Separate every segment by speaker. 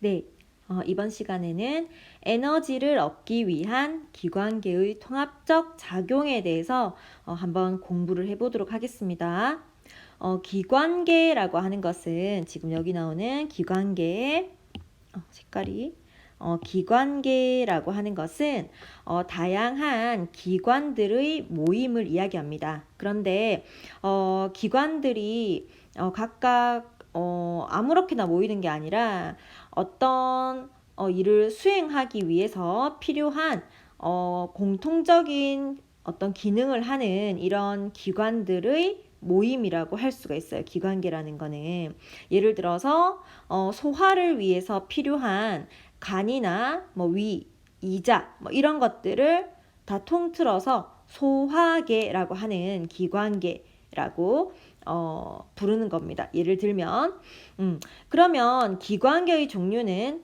Speaker 1: 네, 이번 시간에는 에너지를 얻기 위한 기관계의 통합적 작용에 대해서 한번 공부를 해보도록 하겠습니다. 기관계라고 하는 것은 지금 여기 나오는 기관계, 색깔이 기관계라고 하는 것은 다양한 기관들의 모임을 이야기합니다. 그런데 기관들이 각각 아무렇게나 모이는 게 아니라 어떤 일을 수행하기 위해서 필요한 공통적인 어떤 기능을 하는 이런 기관들의 모임이라고 할 수가 있어요. 기관계라는 거는 예를 들어서 소화를 위해서 필요한 간이나 위, 이자 이런 것들을 다 통틀어서 소화계라고 하는 기관계라고 부르는 겁니다. 예를 들면 그러면 기관계의 종류는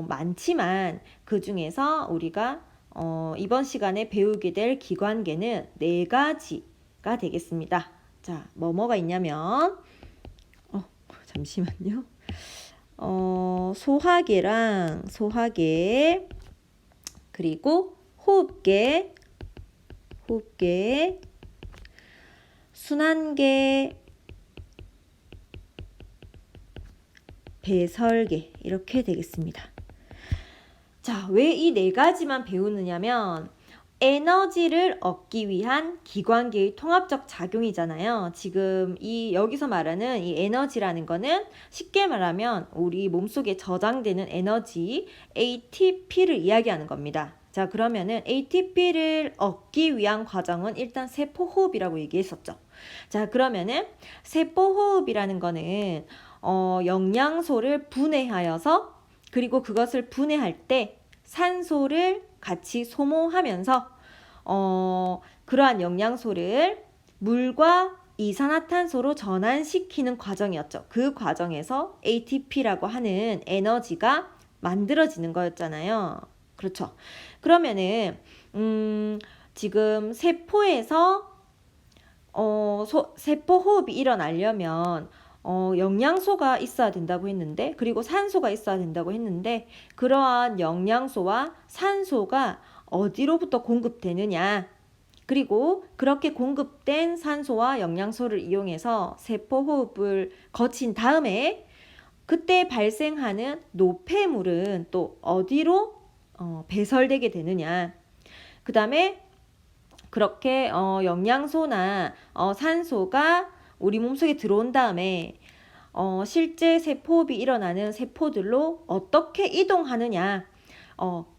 Speaker 1: 많지만 그 중에서 우리가 이번 시간에 배우게 될 기관계는 4가지가 되겠습니다. 자, 뭐가 있냐면 잠시만요. 소화계 그리고 호흡계 순환계, 배설계 이렇게 되겠습니다. 자, 왜 이 4가지만 배우느냐면 에너지를 얻기 위한 기관계의 통합적 작용이잖아요. 지금 여기서 말하는 이 에너지라는 거는 쉽게 말하면 우리 몸속에 저장되는 에너지 ATP를 이야기하는 겁니다. 자, 그러면은 ATP를 얻기 위한 과정은 일단 세포호흡이라고 얘기했었죠. 자, 그러면은 세포호흡이라는 거는 영양소를 분해하여서 그리고 그것을 분해할 때 산소를 같이 소모하면서 그러한 영양소를 물과 이산화탄소로 전환시키는 과정이었죠. 그 과정에서 ATP라고 하는 에너지가 만들어지는 거였잖아요. 그렇죠. 그러면은 지금 세포에서 세포호흡이 일어나려면 영양소가 있어야 된다고 했는데 그리고 산소가 있어야 된다고 했는데 그러한 영양소와 산소가 어디로부터 공급되느냐 그리고 그렇게 공급된 산소와 영양소를 이용해서 세포호흡을 거친 다음에 그때 발생하는 노폐물은 또 어디로 배설되게 되느냐 그 다음에 그렇게 영양소나 산소가 우리 몸속에 들어온 다음에 실제 세포호흡이 일어나는 세포들로 어떻게 이동하느냐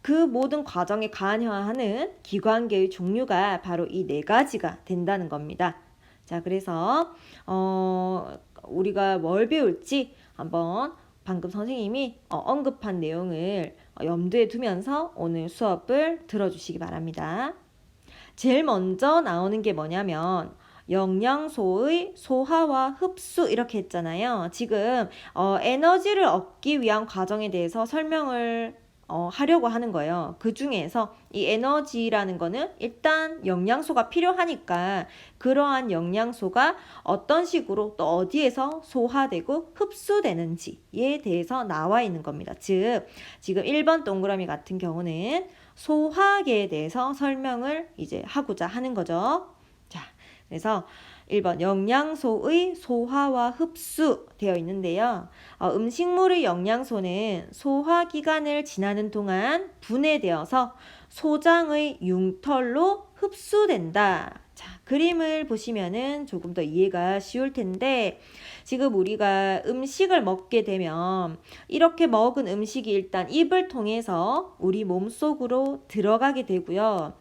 Speaker 1: 그 모든 과정에 관여하는 기관계의 종류가 바로 이 4가지가 된다는 겁니다. 자, 그래서 우리가 뭘 배울지 한번 방금 선생님이 언급한 내용을 염두에 두면서 오늘 수업을 들어주시기 바랍니다. 제일 먼저 나오는 게 뭐냐면 영양소의 소화와 흡수 이렇게 했잖아요. 지금 에너지를 얻기 위한 과정에 대해서 설명을 하려고 하는 거예요. 그 중에서 이 에너지라는 거는 일단 영양소가 필요하니까 그러한 영양소가 어떤 식으로 또 어디에서 소화되고 흡수되는지에 대해서 나와 있는 겁니다. 즉 지금 1번 동그라미 같은 경우는 소화계에 대해서 설명을 이제 하고자 하는 거죠. 자, 그래서 1번 영양소의 소화와 흡수 되어 있는데요. 음식물의 영양소는 소화기관을 지나는 동안 분해되어서 소장의 융털로 흡수된다. 자, 그림을 보시면은 조금 더 이해가 쉬울 텐데 지금 우리가 음식을 먹게 되면 이렇게 먹은 음식이 일단 입을 통해서 우리 몸속으로 들어가게 되고요.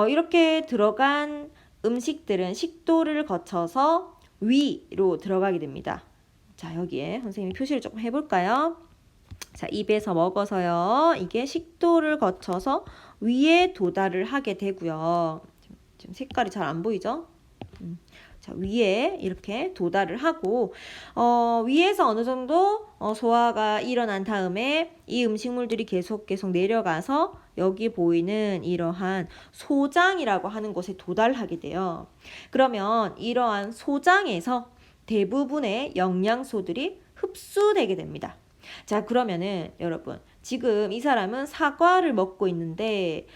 Speaker 1: 이렇게 들어간 음식들은 식도를 거쳐서 위로 들어가게 됩니다. 자, 여기에 선생님이 표시를 조금 해볼까요? 자, 입에서 먹어서요. 이게 식도를 거쳐서 위에 도달을 하게 되고요. 지금 색깔이 잘 안 보이죠? 자, 위에 이렇게 도달을 하고 위에서 어느 정도 소화가 일어난 다음에 이 음식물들이 계속 내려가서 여기 보이는 이러한 소장이라고 하는 곳에 도달하게 돼요. 그러면 이러한 소장에서 대부분의 영양소들이 흡수되게 됩니다. 자, 그러면은 여러분, 지금 이 사람은 사과를 먹고 있는데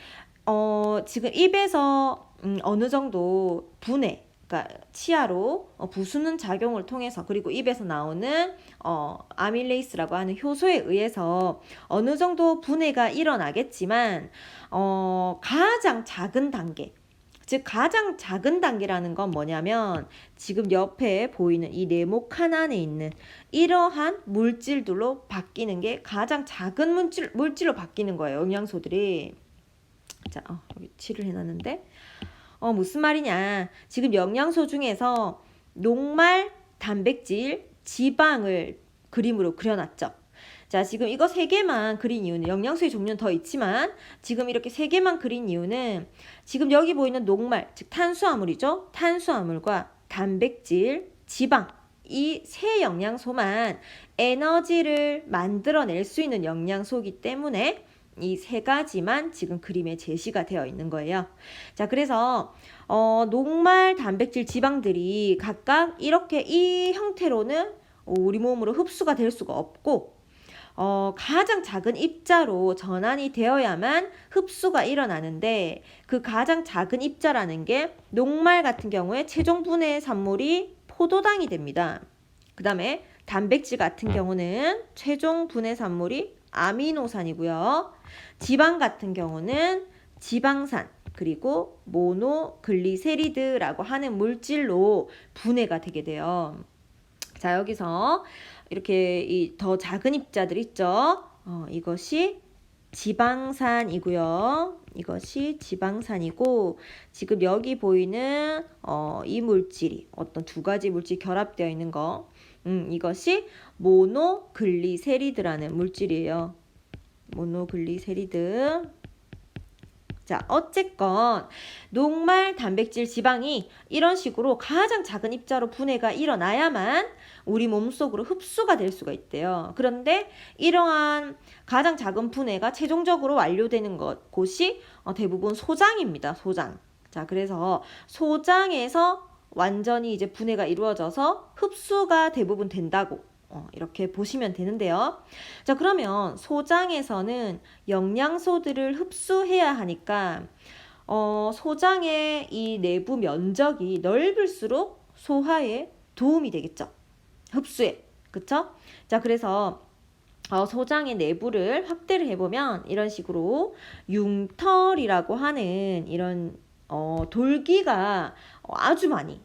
Speaker 1: 지금 입에서 어느 정도 분해, 그러니까 치아로 부수는 작용을 통해서, 그리고 입에서 나오는 아밀레이스라고 하는 효소에 의해서 어느 정도 분해가 일어나겠지만 가장 작은 단계, 즉 가장 작은 단계라는 건 뭐냐면 지금 옆에 보이는 이 네모 칸 안에 있는 이러한 물질들로 바뀌는 게 가장 작은 물질로 바뀌는 거예요. 영양소들이. 자, 여기 칠을 해놨는데 무슨 말이냐. 지금 영양소 중에서 녹말, 단백질, 지방을 그림으로 그려놨죠. 자, 지금 이거 세 개만 그린 이유는, 영양소의 종류는 더 있지만 지금 이렇게 세 개만 그린 이유는 지금 여기 보이는 녹말, 즉 탄수화물이죠. 탄수화물과 단백질, 지방, 이 세 영양소만 에너지를 만들어낼 수 있는 영양소이기 때문에 이 세 가지만 지금 그림에 제시가 되어 있는 거예요. 자, 그래서 녹말, 단백질, 지방들이 각각 이렇게 이 형태로는 우리 몸으로 흡수가 될 수가 없고 가장 작은 입자로 전환이 되어야만 흡수가 일어나는데, 그 가장 작은 입자라는 게 녹말 같은 경우에 최종 분해 산물이 포도당이 됩니다. 그 다음에 단백질 같은 경우는 최종 분해 산물이 아미노산이고요. 지방 같은 경우는 지방산, 그리고 모노글리세리드라고 하는 물질로 분해가 되게 돼요. 자, 여기서 이렇게 이 더 작은 입자들 있죠. 이것이 지방산이고요. 이것이 지방산이고, 지금 여기 보이는 이 물질이 어떤 두 가지 물질이 결합되어 있는 거, 이것이 모노글리세리드라는 물질이에요. 모노글리세리드. 자, 어쨌건 녹말, 단백질, 지방이 이런 식으로 가장 작은 입자로 분해가 일어나야만 우리 몸속으로 흡수가 될 수가 있대요. 그런데 이러한 가장 작은 분해가 최종적으로 완료되는 곳이 대부분 소장입니다. 소장. 자, 그래서 소장에서 완전히 이제 분해가 이루어져서 흡수가 대부분 된다고 이렇게 보시면 되는데요. 자, 그러면 소장에서는 영양소들을 흡수해야 하니까 소장의 이 내부 면적이 넓을수록 소화에 도움이 되겠죠. 흡수에. 그쵸? 자, 그래서 소장의 내부를 확대를 해보면 이런 식으로 융털이라고 하는 이런 돌기가 아주 많이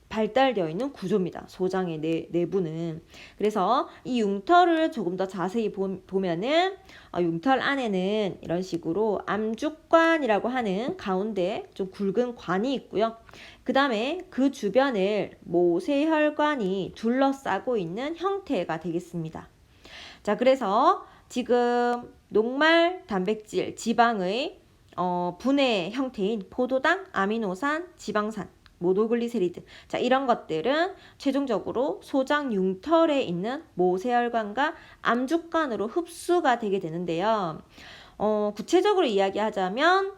Speaker 1: 발달되어 있는 구조입니다. 소장의 내부는. 그래서 이 융털을 조금 더 자세히 보면은 융털 안에는 이런 식으로 암죽관이라고 하는 가운데 좀 굵은 관이 있고요. 그 다음에 그 주변을 모세혈관이 둘러싸고 있는 형태가 되겠습니다. 자, 그래서 지금 녹말, 단백질, 지방의 분해 형태인 포도당, 아미노산, 지방산, 모노글리세리드. 자, 이런 것들은 최종적으로 소장 융털에 있는 모세혈관과 암죽관으로 흡수가 되게 되는데요. 구체적으로 이야기하자면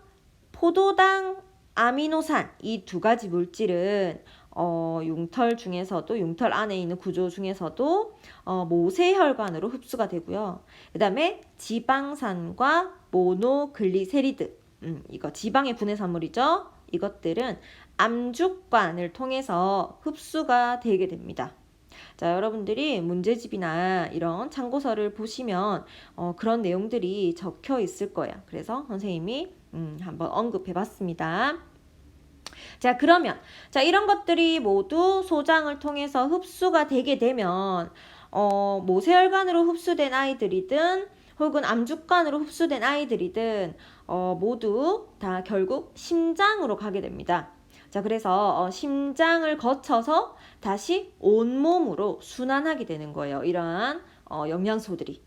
Speaker 1: 포도당, 아미노산 이 두 가지 물질은 융털 중에서도, 융털 안에 있는 구조 중에서도 모세혈관으로 흡수가 되고요. 그 다음에 지방산과 모노글리세리드, 이거 지방의 분해산물이죠. 이것들은 암죽관을 통해서 흡수가 되게 됩니다. 자, 여러분들이 문제집이나 이런 참고서를 보시면 그런 내용들이 적혀 있을 거예요. 그래서 선생님이 한번 언급해 봤습니다. 자, 그러면 이런 것들이 모두 소장을 통해서 흡수가 되게 되면 모세혈관으로 흡수된 아이들이든 혹은 암죽관으로 흡수된 아이들이든 모두 다 결국 심장으로 가게 됩니다. 자, 그래서 심장을 거쳐서 다시 온몸으로 순환하게 되는 거예요. 이러한 영양소들이.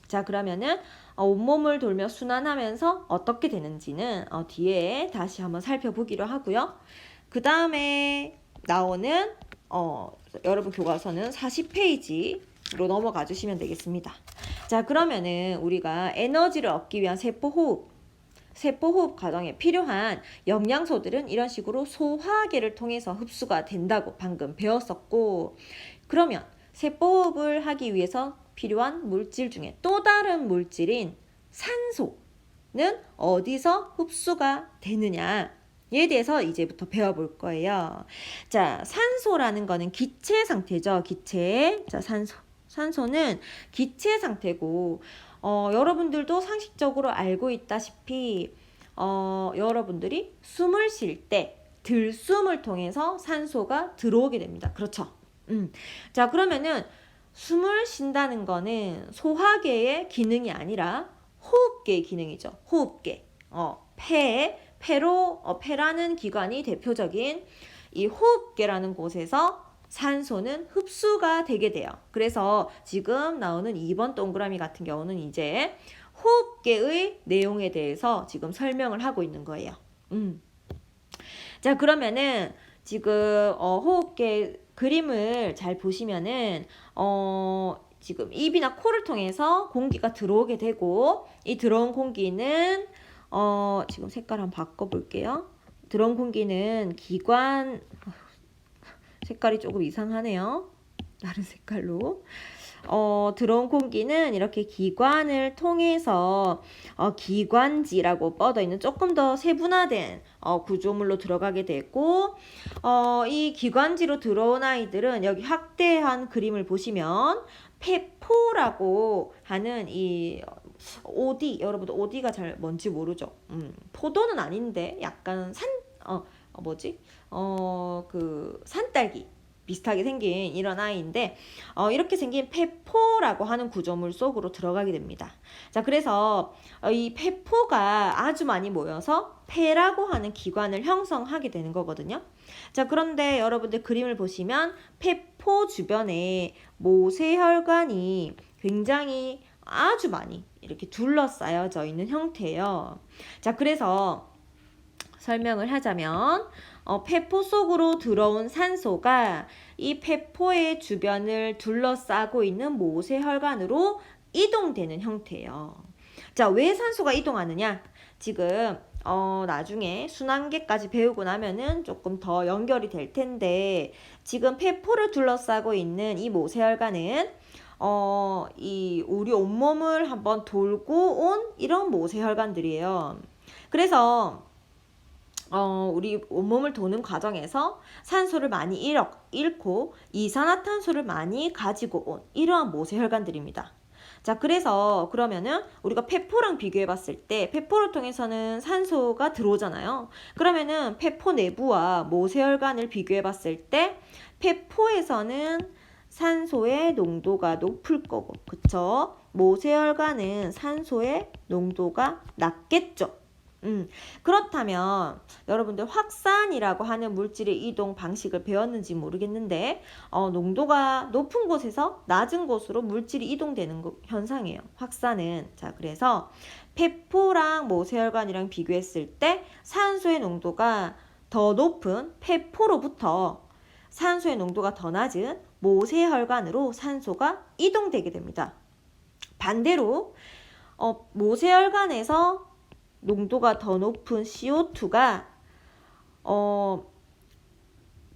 Speaker 1: 자, 그러면은 온몸을 돌며 순환하면서 어떻게 되는지는 뒤에 다시 한번 살펴보기로 하고요. 그 다음에 나오는 여러분 교과서는 40페이지로 넘어가 주시면 되겠습니다. 자, 그러면은 우리가 에너지를 얻기 위한 세포호흡 과정에 필요한 영양소들은 이런 식으로 소화계를 통해서 흡수가 된다고 방금 배웠었고, 그러면 세포호흡을 하기 위해서 필요한 물질 중에 또 다른 물질인 산소는 어디서 흡수가 되느냐에 대해서 이제부터 배워볼 거예요. 자, 산소라는 거는 기체 상태죠. 기체. 자, 산소는 기체 상태고, 여러분들도 상식적으로 알고 있다시피, 여러분들이 숨을 쉴 때 들숨을 통해서 산소가 들어오게 됩니다. 그렇죠? 자, 그러면은 숨을 쉰다는 거는 소화계의 기능이 아니라 호흡계의 기능이죠. 호흡계. 폐라는 기관이 대표적인 이 호흡계라는 곳에서 산소는 흡수가 되게 돼요. 그래서 지금 나오는 2번 동그라미 같은 경우는 이제 호흡계의 내용에 대해서 지금 설명을 하고 있는 거예요. 자, 그러면은 지금 호흡계 그림을 잘 보시면은 지금 입이나 코를 통해서 공기가 들어오게 되고, 이 들어온 공기는 지금 색깔 한번 바꿔볼게요. 들어온 공기는 기관, 색깔이 조금 이상하네요. 다른 색깔로. 들어온 공기는 이렇게 기관을 통해서 기관지라고 뻗어 있는 조금 더 세분화된 구조물로 들어가게 되고, 이 기관지로 들어온 아이들은 여기 확대한 그림을 보시면 폐포라고 하는 이 오디, 여러분들 오디가 잘 뭔지 모르죠? 포도는 아닌데 약간 그 산딸기 비슷하게 생긴 이런 아이인데, 이렇게 생긴 폐포라고 하는 구조물 속으로 들어가게 됩니다. 자, 그래서 이 폐포가 아주 많이 모여서 폐라고 하는 기관을 형성하게 되는 거거든요. 자, 그런데 여러분들 그림을 보시면 폐포 주변에 모세혈관이 굉장히 아주 많이 이렇게 둘러싸여져 있는 형태예요. 자, 그래서 설명을 하자면 폐포 속으로 들어온 산소가 이 폐포의 주변을 둘러싸고 있는 모세혈관으로 이동되는 형태예요. 자, 왜 산소가 이동하느냐? 지금 나중에 순환계까지 배우고 나면은 조금 더 연결이 될 텐데, 지금 폐포를 둘러싸고 있는 이 모세혈관은 이 우리 온몸을 한번 돌고 온 이런 모세혈관들이에요. 그래서 우리 온몸을 도는 과정에서 산소를 많이 잃고 이산화탄소를 많이 가지고 온 이러한 모세혈관들입니다. 자, 그래서 그러면은 우리가 폐포랑 비교해 봤을 때 폐포를 통해서는 산소가 들어오잖아요. 그러면은 폐포 내부와 모세혈관을 비교해 봤을 때 폐포에서는 산소의 농도가 높을 거고, 그쵸? 모세혈관은 산소의 농도가 낮겠죠. 그렇다면 여러분들 확산이라고 하는 물질의 이동 방식을 배웠는지 모르겠는데, 농도가 높은 곳에서 낮은 곳으로 물질이 이동되는 현상이에요. 확산은. 자, 그래서 폐포랑 모세혈관이랑 비교했을 때 산소의 농도가 더 높은 폐포로부터 산소의 농도가 더 낮은 모세혈관으로 산소가 이동되게 됩니다. 반대로 모세혈관에서 농도가 더 높은 CO2가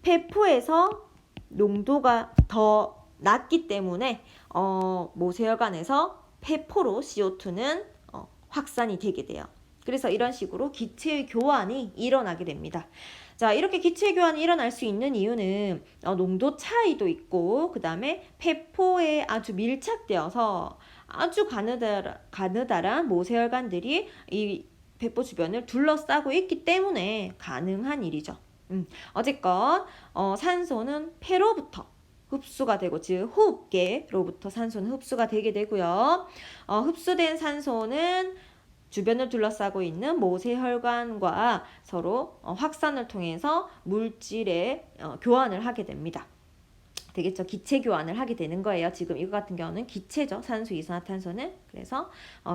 Speaker 1: 폐포에서 농도가 더 낮기 때문에 모세혈관에서 폐포로 CO2는 확산이 되게 돼요. 그래서 이런 식으로 기체의 교환이 일어나게 됩니다. 자, 이렇게 기체 교환이 일어날 수 있는 이유는 농도 차이도 있고, 그 다음에 폐포에 아주 밀착되어서 아주 가느다란 모세혈관들이 이 폐포 주변을 둘러싸고 있기 때문에 가능한 일이죠. 어쨌건 산소는 폐로부터 흡수가 되고, 즉 호흡계로부터 산소는 흡수가 되게 되고요. 흡수된 산소는 주변을 둘러싸고 있는 모세혈관과 서로 확산을 통해서 물질의 교환을 하게 됩니다. 되겠죠? 기체 교환을 하게 되는 거예요. 지금 이거 같은 경우는 기체죠. 산소, 이산화탄소는. 그래서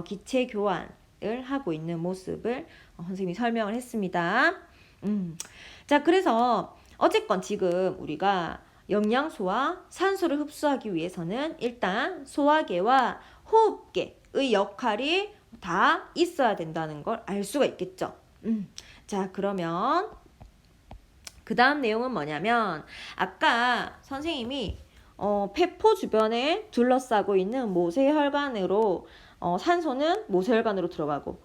Speaker 1: 기체 교환을 하고 있는 모습을 선생님이 설명을 했습니다. 자, 그래서 어쨌건 지금 우리가 영양소와 산소를 흡수하기 위해서는 일단 소화계와 호흡계의 역할이 다 있어야 된다는 걸 알 수가 있겠죠. 자, 그러면 그 다음 내용은 뭐냐면, 아까 선생님이 폐포 주변에 둘러싸고 있는 모세혈관으로 산소는 모세혈관으로 들어가고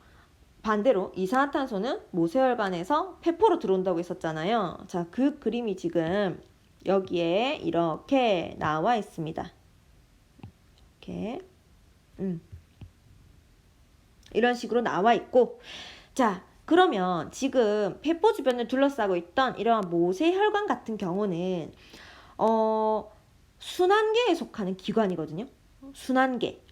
Speaker 1: 반대로 이산화탄소는 모세혈관에서 폐포로 들어온다고 했었잖아요. 자, 그 그림이 지금 여기에 이렇게 나와 있습니다. 이렇게 이런 식으로 나와 있고, 자, 그러면 지금 폐포 주변을 둘러싸고 있던 이러한 모세혈관 같은 경우는 순환계에 속하는 기관이거든요. 순환계.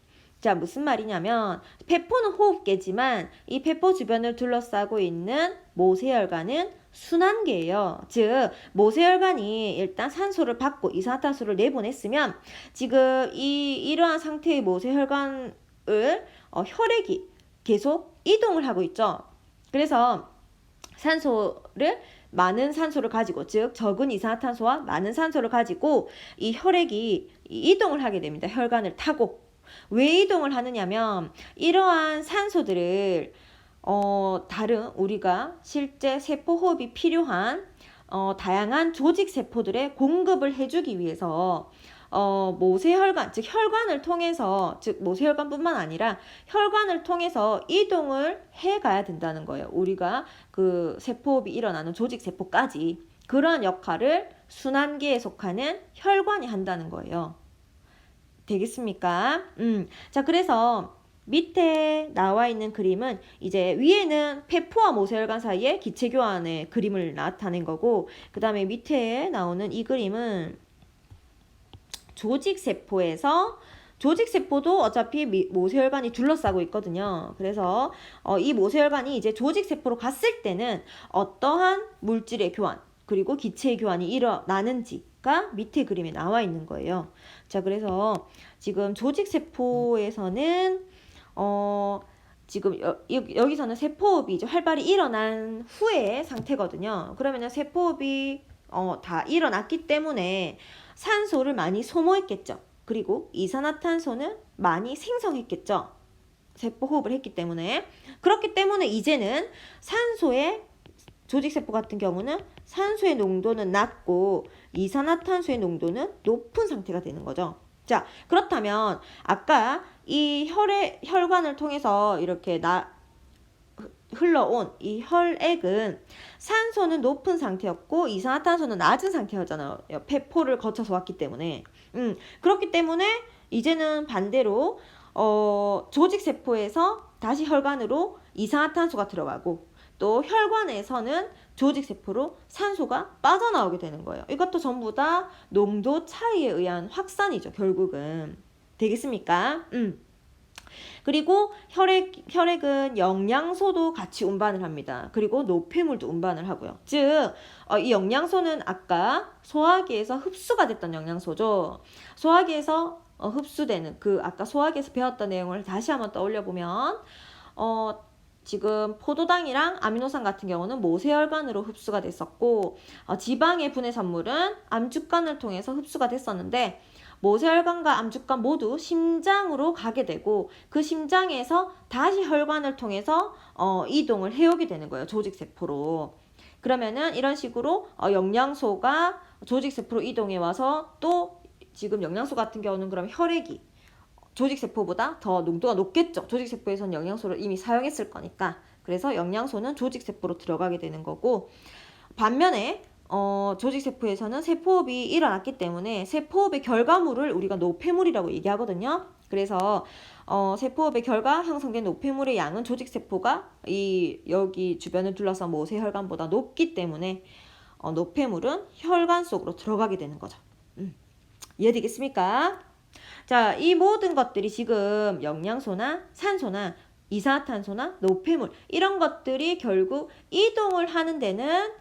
Speaker 1: 자, 무슨 말이냐면 폐포는 호흡계지만 이 폐포 주변을 둘러싸고 있는 모세혈관은 순환계예요. 즉 모세혈관이 일단 산소를 받고 이산화탄소를 내보냈으면 지금 이러한 상태의 모세혈관을 혈액이 계속 이동을 하고 있죠. 그래서 많은 산소를 가지고, 즉 적은 이산화탄소와 많은 산소를 가지고 이 혈액이 이동을 하게 됩니다. 혈관을 타고. 왜 이동을 하느냐면 이러한 산소들을 다른 우리가 실제 세포 호흡이 필요한 다양한 조직 세포들에 공급을 해주기 위해서 모세혈관, 즉 혈관을 통해서, 즉 모세혈관뿐만 아니라 혈관을 통해서 이동을 해가야 된다는 거예요. 우리가 그 세포호흡이 일어나는 조직 세포까지. 그러한 역할을 순환계에 속하는 혈관이 한다는 거예요. 되겠습니까? 자, 그래서 밑에 나와 있는 그림은 이제 위에는 폐포와 모세혈관 사이의 기체 교환의 그림을 나타낸 거고, 그 다음에 밑에 나오는 이 그림은 조직세포에서, 조직세포도 어차피 모세혈관이 둘러싸고 있거든요. 그래서 이 모세혈관이 이제 조직세포로 갔을 때는 어떠한 물질의 교환 그리고 기체의 교환이 일어나는지가 밑에 그림에 나와 있는 거예요. 자, 그래서 지금 조직세포에서는 지금 여기서는 세포호흡이 이제 활발히 일어난 후의 상태거든요. 그러면은 세포호흡이 다 일어났기 때문에 산소를 많이 소모했겠죠. 그리고 이산화탄소는 많이 생성했겠죠. 세포호흡을 했기 때문에. 그렇기 때문에 이제는 조직세포 같은 경우는 산소의 농도는 낮고 이산화탄소의 농도는 높은 상태가 되는 거죠. 자, 그렇다면 아까 이 혈관을 통해서 이렇게 흘러온 이 혈액은 산소는 높은 상태였고 이산화탄소는 낮은 상태였잖아요. 폐포를 거쳐서 왔기 때문에. 그렇기 때문에 이제는 반대로 조직세포에서 다시 혈관으로 이산화탄소가 들어가고, 또 혈관에서는 조직세포로 산소가 빠져나오게 되는 거예요. 이것도 전부 다 농도 차이에 의한 확산이죠. 결국은. 되겠습니까? 그리고 혈액은 영양소도 같이 운반을 합니다. 그리고 노폐물도 운반을 하고요. 즉, 이 영양소는 아까 소화기에서 흡수가 됐던 영양소죠. 소화기에서 흡수되는 아까 소화기에서 배웠던 내용을 다시 한번 떠올려 보면 지금 포도당이랑 아미노산 같은 경우는 모세혈관으로 흡수가 됐었고, 지방의 분해 산물은 암축관을 통해서 흡수가 됐었는데, 모세혈관과 암축관 모두 심장으로 가게 되고, 그 심장에서 다시 혈관을 통해서 이동을 해오게 되는 거예요. 조직세포로. 그러면은 이런 식으로 영양소가 조직세포로 이동해 와서, 또 지금 영양소 같은 경우는 그럼 혈액이 조직세포보다 더 농도가 높겠죠. 조직세포에서는 영양소를 이미 사용했을 거니까. 그래서 영양소는 조직세포로 들어가게 되는 거고, 반면에 조직세포에서는 세포호흡이 일어났기 때문에 세포호흡의 결과물을 우리가 노폐물이라고 얘기하거든요. 그래서 세포호흡의 결과 형성된 노폐물의 양은 조직세포가 여기 주변을 둘러싼 모세혈관보다 높기 때문에 노폐물은 혈관 속으로 들어가게 되는 거죠. 이해되겠습니까? 자, 이 모든 것들이 지금 영양소나 산소나 이산화탄소나 노폐물, 이런 것들이 결국 이동을 하는 데는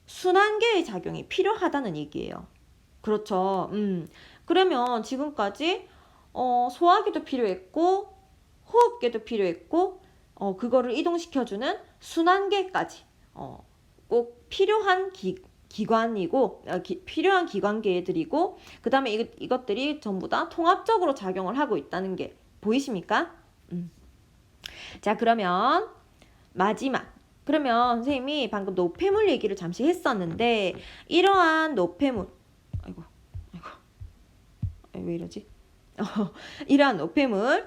Speaker 1: 순환계의 작용이 필요하다는 얘기예요. 그렇죠. 그러면 지금까지 소화기도 필요했고 호흡계도 필요했고 그거를 이동시켜주는 순환계까지 꼭 필요한 기관이고 필요한 기관계들이고, 그 다음에 이것들이 전부 다 통합적으로 작용을 하고 있다는 게 보이십니까? 자, 그러면 마지막, 그러면 선생님이 방금 노폐물 얘기를 잠시 했었는데, 이러한 노폐물, 왜 이러지? 이러한 노폐물,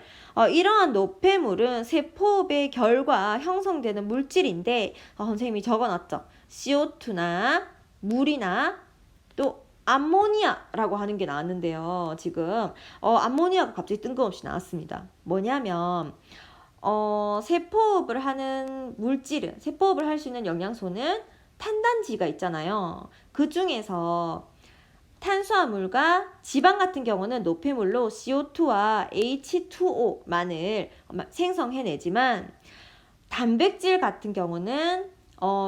Speaker 1: 이러한 노폐물은 세포호흡의 결과 형성되는 물질인데 선생님이 적어놨죠. CO2나 물이나 또 암모니아라고 하는 게 나왔는데요. 지금 암모니아가 갑자기 뜬금없이 나왔습니다. 뭐냐면 세포호흡을 하는 물질은 세포호흡을 할 수 있는 영양소는 탄단지가 있잖아요. 그 중에서 탄수화물과 지방 같은 경우는 노폐물로 CO2와 H2O만을 생성해내지만 단백질 같은 경우는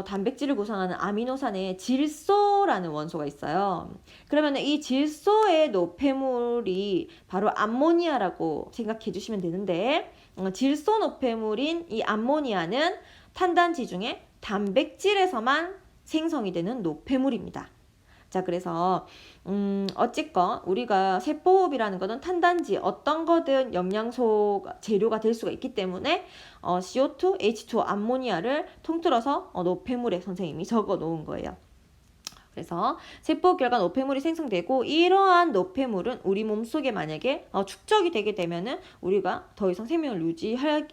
Speaker 1: 단백질을 구성하는 아미노산에 질소라는 원소가 있어요. 그러면 이 질소의 노폐물이 바로 암모니아라고 생각해 주시면 되는데 질소 노폐물인 이 암모니아는 탄단지 중에 단백질에서만 생성이 되는 노폐물입니다. 자, 그래서 어쨌건 우리가 세포호흡이라는 것은 탄단지 어떤 거든 영양소 재료가 될 수가 있기 때문에 CO2, H2O, 암모니아를 통틀어서 노폐물에 선생님이 적어 놓은 거예요. 그래서 세포호흡 결과 노폐물이 생성되고 이러한 노폐물은 우리 몸속에 만약에 축적이 되게 되면은 우리가 더 이상 생명을 유지할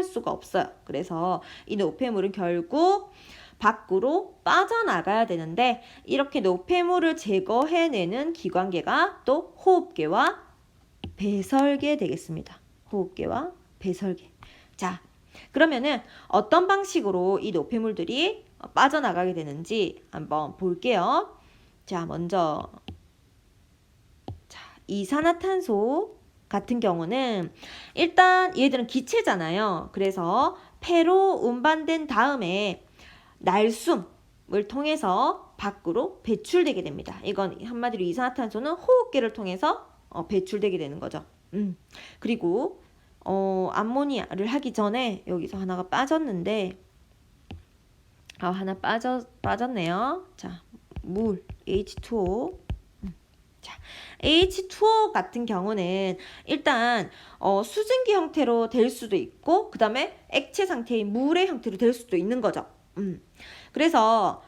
Speaker 1: 수가 없어요. 그래서 이 노폐물은 결국 밖으로 빠져나가야 되는데 이렇게 노폐물을 제거해내는 기관계가 또 호흡계와 배설계 되겠습니다. 호흡계와 배설계. 자, 그러면은 어떤 방식으로 이 노폐물들이 빠져나가게 되는지 한번 볼게요. 자, 먼저 이산화탄소 같은 경우는 일단 얘들은 기체잖아요. 그래서 폐로 운반된 다음에 날숨을 통해서 밖으로 배출되게 됩니다. 이건 한마디로 이산화탄소는 호흡기를 통해서 배출되게 되는 거죠. 그리고 암모니아를 하기 전에 여기서 하나가 빠졌는데 하나 빠졌네요. 자, 물 H2O. 자, H2O 같은 경우는 일단 수증기 형태로 될 수도 있고 그 다음에 액체 상태인 물의 형태로 될 수도 있는 거죠. 그래서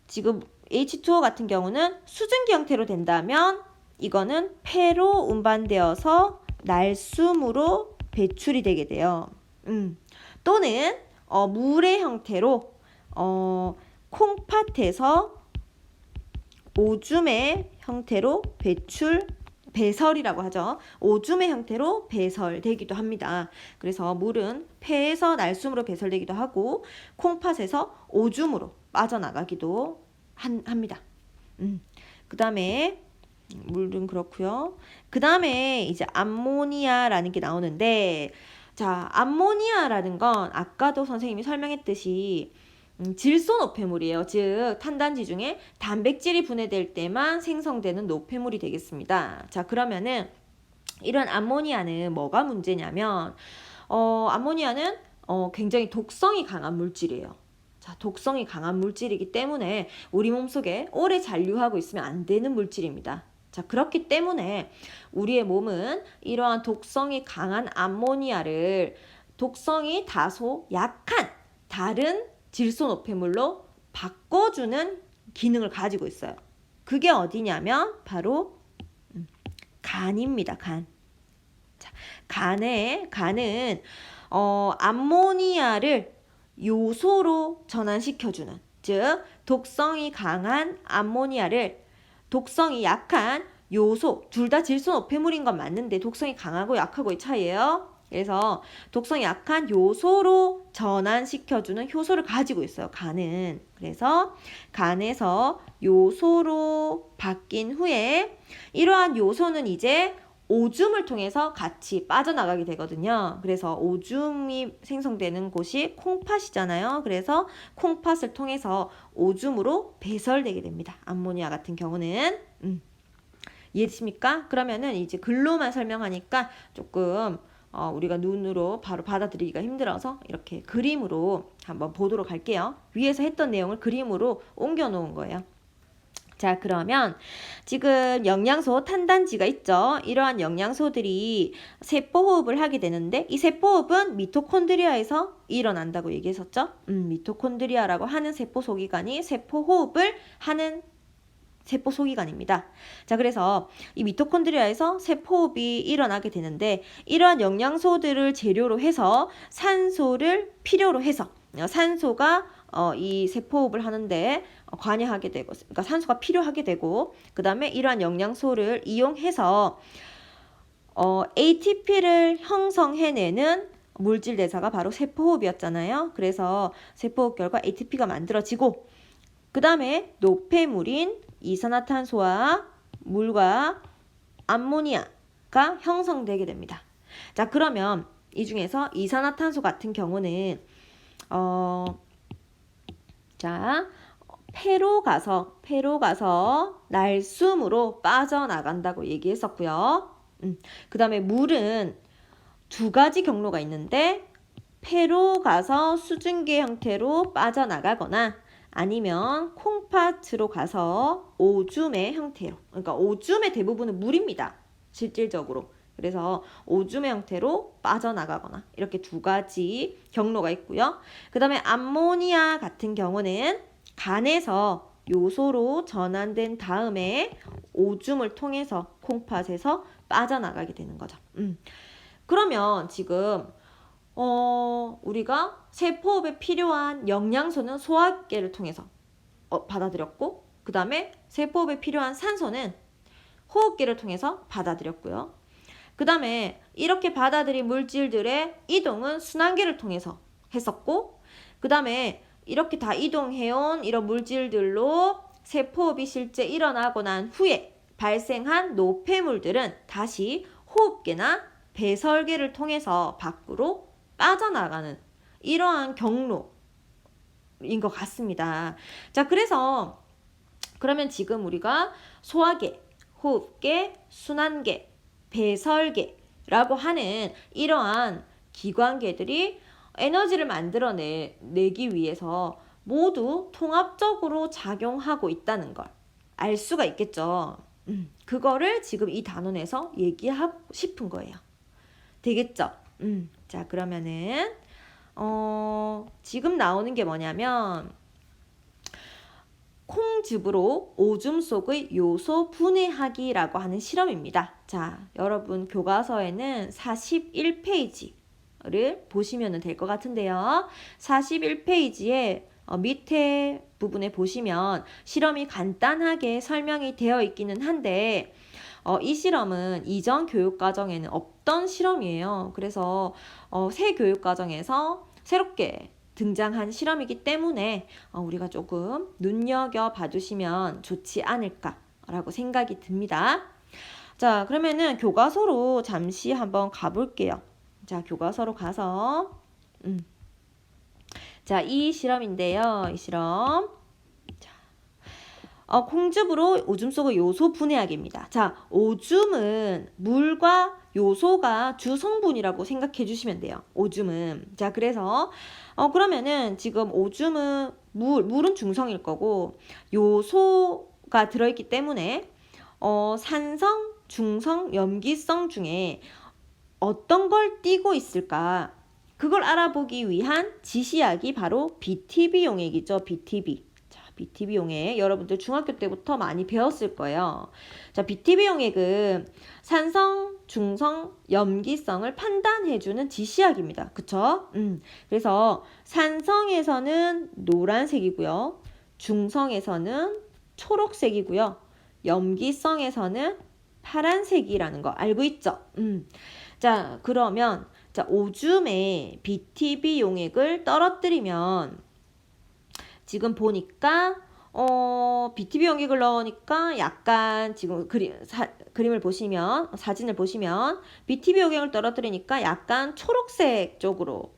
Speaker 1: 지금 H2O 같은 경우는 수증기 형태로 된다면 이거는 폐로 운반되어서 날숨으로 배출이 되게 돼요. 또는 물의 형태로 콩팥에서 오줌의 형태로 배설이라고 하죠. 오줌의 형태로 배설되기도 합니다. 그래서 물은 폐에서 날숨으로 배설되기도 하고 콩팥에서 오줌으로 빠져나가기도 합니다. 그 다음에 물은 그렇고요. 그 다음에 이제 암모니아라는 게 나오는데 자, 암모니아라는 건 아까도 선생님이 설명했듯이 질소 노폐물이에요. 즉 탄단지 중에 단백질이 분해될 때만 생성되는 노폐물이 되겠습니다. 자, 그러면은 이런 암모니아는 뭐가 문제냐면 암모니아는 굉장히 독성이 강한 물질이에요. 자, 독성이 강한 물질이기 때문에 우리 몸속에 오래 잔류하고 있으면 안 되는 물질입니다. 자, 그렇기 때문에 우리의 몸은 이러한 독성이 강한 암모니아를 독성이 다소 약한 다른 질소 노폐물로 바꿔주는 기능을 가지고 있어요. 그게 어디냐면 바로 간입니다. 간. 자, 간은 암모니아를 요소로 전환시켜주는, 즉 독성이 강한 암모니아를 독성이 약한 요소, 둘 다 질소 노폐물인 건 맞는데 독성이 강하고 약하고의 차이예요. 그래서 독성이 약한 요소로 전환시켜주는 효소를 가지고 있어요. 간은. 그래서 간에서 요소로 바뀐 후에 이러한 요소는 이제 오줌을 통해서 같이 빠져나가게 되거든요. 그래서 오줌이 생성되는 곳이 콩팥이잖아요. 그래서 콩팥을 통해서 오줌으로 배설되게 됩니다. 암모니아 같은 경우는. 이해되십니까? 그러면은 이제 글로만 설명하니까 조금 우리가 눈으로 바로 받아들이기가 힘들어서 이렇게 그림으로 한번 보도록 할게요. 위에서 했던 내용을 그림으로 옮겨 놓은 거예요. 자, 그러면 지금 영양소 탄단지가 있죠. 이러한 영양소들이 세포호흡을 하게 되는데 이 세포호흡은 미토콘드리아에서 일어난다고 얘기했었죠. 미토콘드리아라고 하는 세포 소기관이 세포호흡을 하는 세포 소기관입니다. 자, 그래서 이 미토콘드리아에서 세포호흡이 일어나게 되는데 이러한 영양소들을 재료로 해서 산소를 필요로 해서 산소가 이 세포호흡을 하는데 관여하게 되고, 그러니까 산소가 필요하게 되고, 그 다음에 이러한 영양소를 이용해서 ATP를 형성해내는 물질 대사가 바로 세포호흡이었잖아요. 그래서 세포호흡 결과 ATP가 만들어지고, 그 다음에 노폐물인 이산화탄소와 물과 암모니아가 형성되게 됩니다. 자, 그러면 이 중에서 이산화탄소 같은 경우는 폐로 가서 날숨으로 빠져나간다고 얘기했었고요. 그 다음에 물은 두 가지 경로가 있는데 폐로 가서 수증기 형태로 빠져나가거나 아니면 콩팥으로 가서 오줌의 형태로, 그러니까 오줌의 대부분은 물입니다. 실질적으로. 그래서 오줌의 형태로 빠져나가거나 이렇게 두 가지 경로가 있고요. 그 다음에 암모니아 같은 경우는 간에서 요소로 전환된 다음에 오줌을 통해서 콩팥에서 빠져나가게 되는 거죠. 그러면 지금 우리가 세포호흡에 필요한 영양소는 소화기를 통해서 받아들였고, 그 다음에 세포호흡에 필요한 산소는 호흡기를 통해서 받아들였고요. 그 다음에 이렇게 받아들인 물질들의 이동은 순환기를 통해서 했었고, 그 다음에 이렇게 다 이동해온 이런 물질들로 세포호흡이 실제 일어나고 난 후에 발생한 노폐물들은 다시 호흡기나 배설계를 통해서 밖으로 빠져나가는 이러한 경로인 것 같습니다. 자, 그래서 그러면 지금 우리가 소화계, 호흡계, 순환계, 배설계라고 하는 이러한 기관계들이 에너지를 만들어내기 위해서 모두 통합적으로 작용하고 있다는 걸 알 수가 있겠죠. 그거를 지금 이 단원에서 얘기하고 싶은 거예요. 되겠죠? 자, 그러면은 지금 나오는 게 뭐냐면 콩즙으로 오줌 속의 요소 분해하기라고 하는 실험입니다. 자, 여러분 교과서에는 41페이지를 보시면 될 것 같은데요. 41페이지에 밑에 부분에 보시면 실험이 간단하게 설명이 되어 있기는 한데 이 실험은 이전 교육과정에는 없던 실험이에요. 그래서 새 교육과정에서 새롭게 등장한 실험이기 때문에 우리가 조금 눈여겨봐 주시면 좋지 않을까라고 생각이 듭니다. 자, 그러면은 교과서로 잠시 한번 가볼게요. 자, 교과서로 가서 자, 이 실험인데요. 이 실험. 콩즙으로 오줌 속의 요소 분해하기입니다. 자, 오줌은 물과 요소가 주 성분이라고 생각해 주시면 돼요. 오줌은. 자, 그래서 그러면은 지금 오줌은 물은 중성일 거고 요소가 들어있기 때문에 산성, 중성, 염기성 중에 어떤 걸 띠고 있을까? 그걸 알아보기 위한 지시약이 바로 BTB 용액이죠. BTB. BTB 용액 여러분들 중학교 때부터 많이 배웠을 거예요. 자, BTB 용액은 산성, 중성, 염기성을 판단해주는 지시약입니다. 그쵸? 그래서 산성에서는 노란색이고요. 중성에서는 초록색이고요. 염기성에서는 파란색이라는 거 알고 있죠? 자, 그러면 자, 오줌에 BTB 용액을 떨어뜨리면 지금 보니까 BTB 용액을 넣으니까 약간 지금 그림을 보시면 사진을 보시면 BTB 용액을 떨어뜨리니까 약간 초록색 쪽으로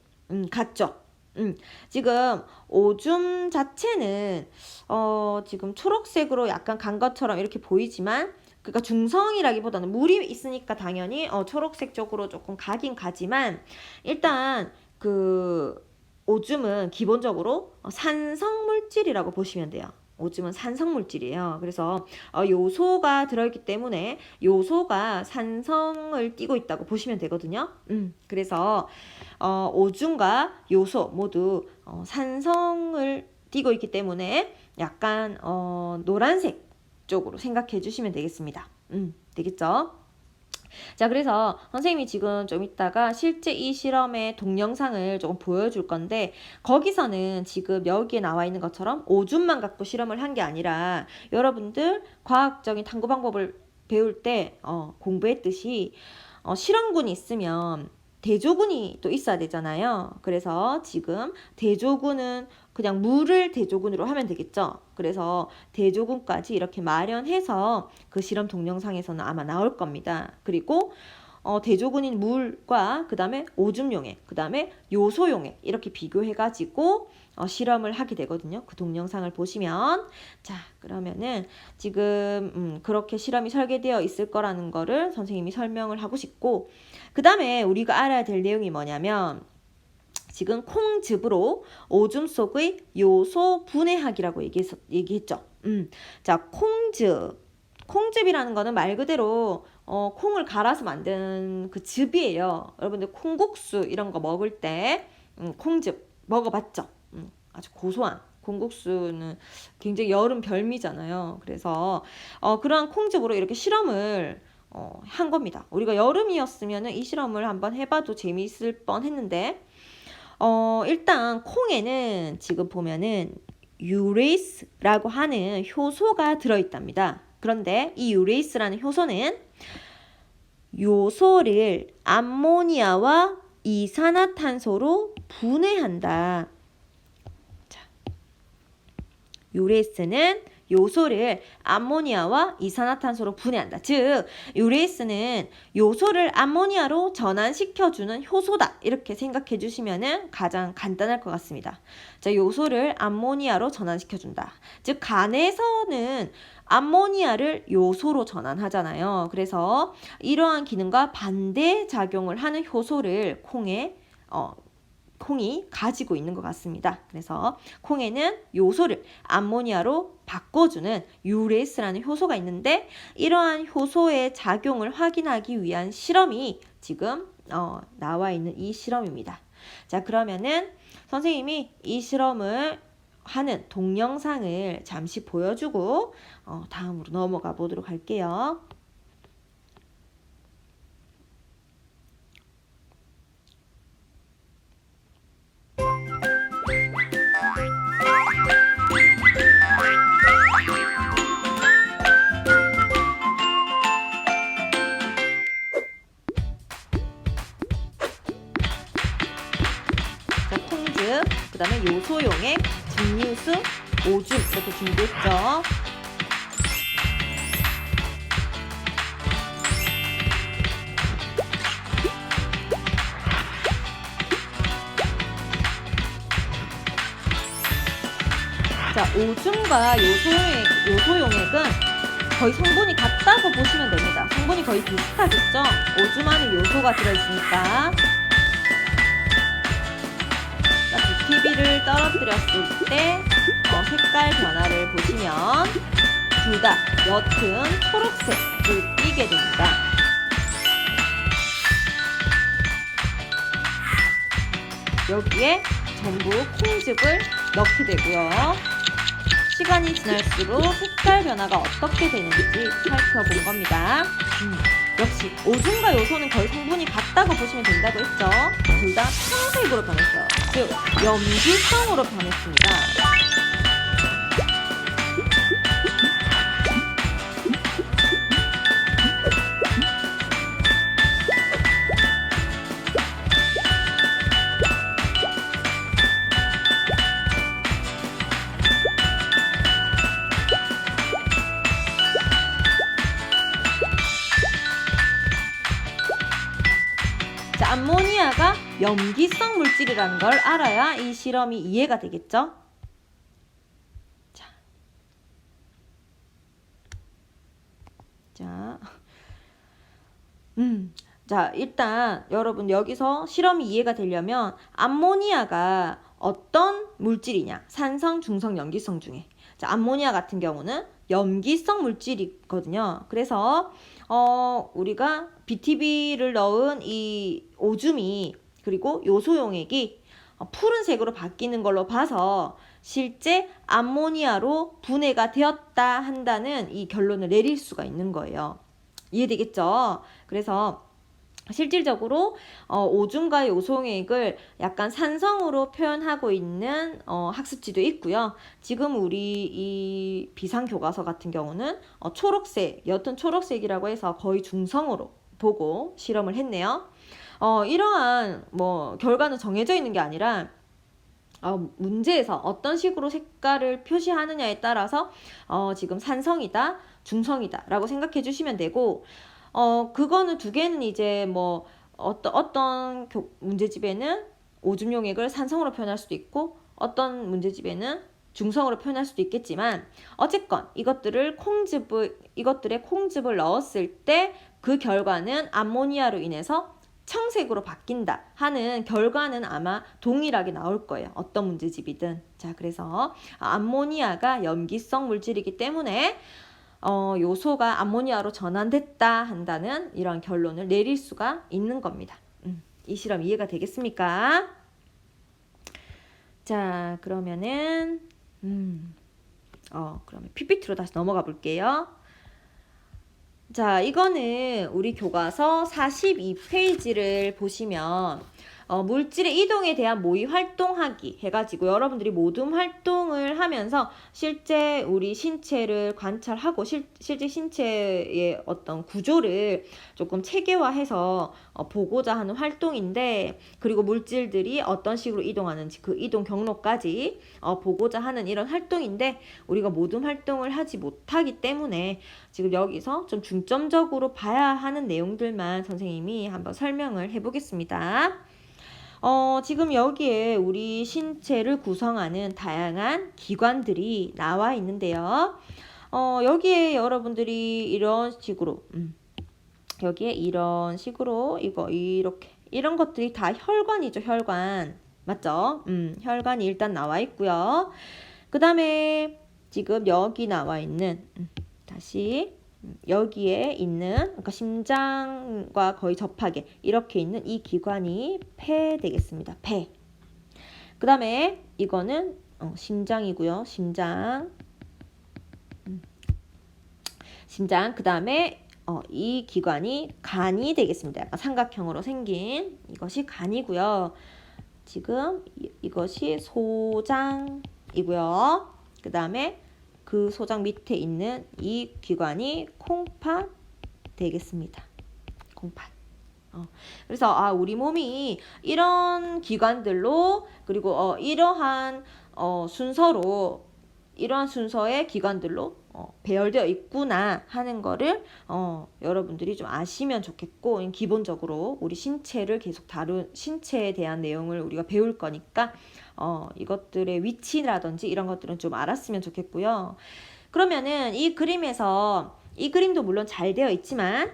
Speaker 1: 갔죠. 지금 오줌 자체는 지금 초록색으로 약간 간 것처럼 이렇게 보이지만 그러니까 중성이라기보다는 물이 있으니까 당연히 초록색 쪽으로 조금 가긴 가지만 일단 오줌은 기본적으로 산성물질이라고 보시면 돼요. 오줌은 산성물질이에요. 그래서 요소가 들어있기 때문에 요소가 산성을 띠고 있다고 보시면 되거든요. 그래서 오줌과 요소 모두 산성을 띠고 있기 때문에 약간 노란색 쪽으로 생각해 주시면 되겠습니다. 되겠죠? 자, 그래서 선생님이 지금 좀 이따가 실제 이 실험의 동영상을 조금 보여줄 건데, 거기서는 지금 여기에 나와 있는 것처럼 오줌만 갖고 실험을 한 게 아니라 여러분들 과학적인 탐구 방법을 배울 때 공부했듯이 실험군이 있으면 대조군이 또 있어야 되잖아요. 그래서 지금 대조군은 그냥 물을 대조군으로 하면 되겠죠. 그래서 대조군까지 이렇게 마련해서 그 실험 동영상에서는 아마 나올 겁니다. 그리고 대조군인 물과 그 다음에 오줌용액, 그 다음에 요소용액 이렇게 비교해가지고 실험을 하게 되거든요. 그 동영상을 보시면. 자, 그러면은 지금 그렇게 실험이 설계되어 있을 거라는 거를 선생님이 설명을 하고 싶고, 그 다음에 우리가 알아야 될 내용이 뭐냐면, 지금 콩즙으로 오줌 속의 요소 분해하기라고 얘기했죠. 자, 콩즙이라는 거는 말 그대로 콩을 갈아서 만든 그 즙이에요. 여러분들 콩국수 이런 거 먹을 때 콩즙 먹어봤죠? 아주 고소한 콩국수는 굉장히 여름 별미잖아요. 그래서 그러한 콩즙으로 이렇게 실험을 한 겁니다. 우리가 여름이었으면 이 실험을 한번 해봐도 재미있을 뻔했는데, 일단 콩에는 지금 보면은 유레이스라고 하는 효소가 들어있답니다. 그런데 이 유레이스라는 효소는 요소를 암모니아와 이산화탄소로 분해한다. 자, 유레이스는 요소를 암모니아와 이산화탄소로 분해한다. 즉, 유레이스는 요소를 암모니아로 전환시켜주는 효소다. 이렇게 생각해 주시면 가장 간단할 것 같습니다. 자, 요소를 암모니아로 전환시켜준다. 즉, 간에서는 암모니아를 요소로 전환하잖아요. 그래서 이러한 기능과 반대 작용을 하는 효소를 콩이 가지고 있는 것 같습니다. 그래서 콩에는 요소를 암모니아로 바꿔주는 유레이스라는 효소가 있는데, 이러한 효소의 작용을 확인하기 위한 실험이 지금 나와 있는 이 실험입니다. 자, 그러면은 선생님이 이 실험을 하는 동영상을 잠시 보여주고 다음으로 넘어가 보도록 할게요. 그 다음에 요소용액, 증류수, 오줌 이렇게 준비했죠. 자, 오줌과 요소용액은 거의 성분이 같다고 보시면 됩니다. 성분이 거의 비슷하겠죠? 오줌 안에 요소가 들어있으니까. BTB를 떨어뜨렸을 때 색깔 변화를 보시면 둘 다 옅은 초록색을 띠게 됩니다. 여기에 전부 콩즙을 넣게 되고요. 시간이 지날수록 색깔 변화가 어떻게 되는지 살펴본 겁니다. 역시 오줌과 요소는 거의 성분이 같다고 보시면 된다고 했죠. 둘 다 청색으로 변했어요. 즉 염기성으로 변했습니다. 암모니아가 염기성 물질이라는 걸 알아야 이 실험이 이해가 되겠죠? 자, 일단 여러분 여기서 실험이 이해가 되려면 암모니아가 어떤 물질이냐? 산성, 중성, 염기성 중에. 자, 암모니아 같은 경우는 염기성 물질이거든요. 그래서 우리가 BTB를 넣은 이 오줌이 그리고 요소용액이 푸른색으로 바뀌는 걸로 봐서 실제 암모니아로 분해가 되었다 한다는 이 결론을 내릴 수가 있는 거예요. 이해되겠죠? 그래서 실질적으로 오줌과 요송액을 약간 산성으로 표현하고 있는 학습지도 있고요. 지금 우리 이 비상교과서 같은 경우는 초록색, 옅은 초록색이라고 해서 거의 중성으로 보고 실험을 했네요. 이러한 결과는 정해져 있는 게 아니라 문제에서 어떤 식으로 색깔을 표시하느냐에 따라서 지금 산성이다, 중성이다 라고 생각해 주시면 되고, 그거는 두 개는 이제 어떤 문제집에는 오줌용액을 산성으로 표현할 수도 있고, 어떤 문제집에는 중성으로 표현할 수도 있겠지만, 어쨌건 이것들의 콩즙을 넣었을 때 그 결과는 암모니아로 인해서 청색으로 바뀐다 하는 결과는 아마 동일하게 나올 거예요. 어떤 문제집이든. 자, 그래서 암모니아가 염기성 물질이기 때문에 요소가 암모니아로 전환됐다 한다는 이런 결론을 내릴 수가 있는 겁니다. 이 실험 이해가 되겠습니까? 자, 그러면은 그러면 PPT로 다시 넘어가 볼게요. 자, 이거는 우리 교과서 42페이지를 보시면 물질의 이동에 대한 모의 활동하기 해가지고 여러분들이 모둠 활동을 하면서 실제 우리 신체를 관찰하고 실제 신체의 어떤 구조를 조금 체계화해서 보고자 하는 활동인데, 그리고 물질들이 어떤 식으로 이동하는지 그 이동 경로까지 보고자 하는 이런 활동인데, 우리가 모둠 활동을 하지 못하기 때문에 지금 여기서 좀 중점적으로 봐야 하는 내용들만 선생님이 한번 설명을 해보겠습니다. 지금 여기에 우리 신체를 구성하는 다양한 기관들이 나와 있는데요. 여기에 여러분들이 이런 식으로, 여기에 이런 식으로 이런 것들이 다 혈관이죠, 혈관. 맞죠? 혈관이 일단 나와 있고요. 그 다음에 지금 여기 나와 있는, 다시 여기에 있는, 그러니까 심장과 거의 접하게 이렇게 있는 이 기관이 폐 되겠습니다. 폐. 그 다음에 이거는 심장이고요. 심장. 그 다음에 이 기관이 간이 되겠습니다. 약간 삼각형으로 생긴 이것이 간이고요. 지금 이것이 소장이고요. 그 다음에 그 소장 밑에 있는 이 기관이 콩팥 되겠습니다. 콩팥. 그래서 우리 몸이 이런 기관들로, 그리고 이러한 순서의 기관들로 배열되어 있구나 하는 거를 여러분들이 좀 아시면 좋겠고, 기본적으로 우리 신체를 계속 신체에 대한 내용을 우리가 배울 거니까 이것들의 위치라든지 이런 것들은 좀 알았으면 좋겠고요. 그러면은 이 그림도 물론 잘 되어 있지만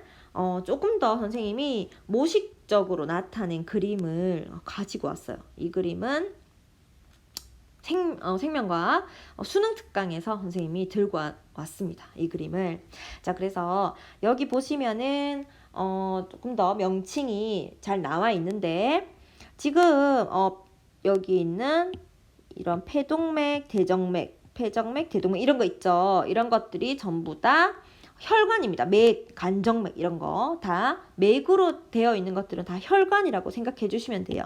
Speaker 1: 조금 더 선생님이 모식적으로 나타낸 그림을 가지고 왔어요. 이 그림은 생명과학 수능 특강에서 선생님이 들고 왔습니다. 이 그림을. 자, 그래서 여기 보시면은 조금 더 명칭이 잘 나와 있는데, 지금 여기 있는 이런 폐동맥, 대정맥, 폐정맥, 대동맥 이런 거 있죠. 이런 것들이 전부 다 혈관입니다. 맥, 간정맥 이런 거 다 맥으로 되어 있는 것들은 다 혈관이라고 생각해 주시면 돼요.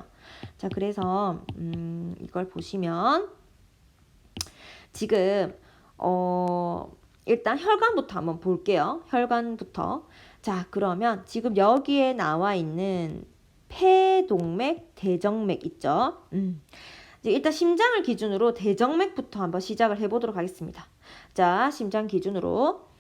Speaker 1: 자, 그래서 이걸 보시면 지금 일단 혈관부터 한번 볼게요. 혈관부터. 자, 그러면 지금 여기에 나와 있는 폐동맥, 대정맥 있죠. 일단 심장을 기준으로 대정맥부터 한번 시작을 해보도록 하겠습니다. 자, 심장 기준으로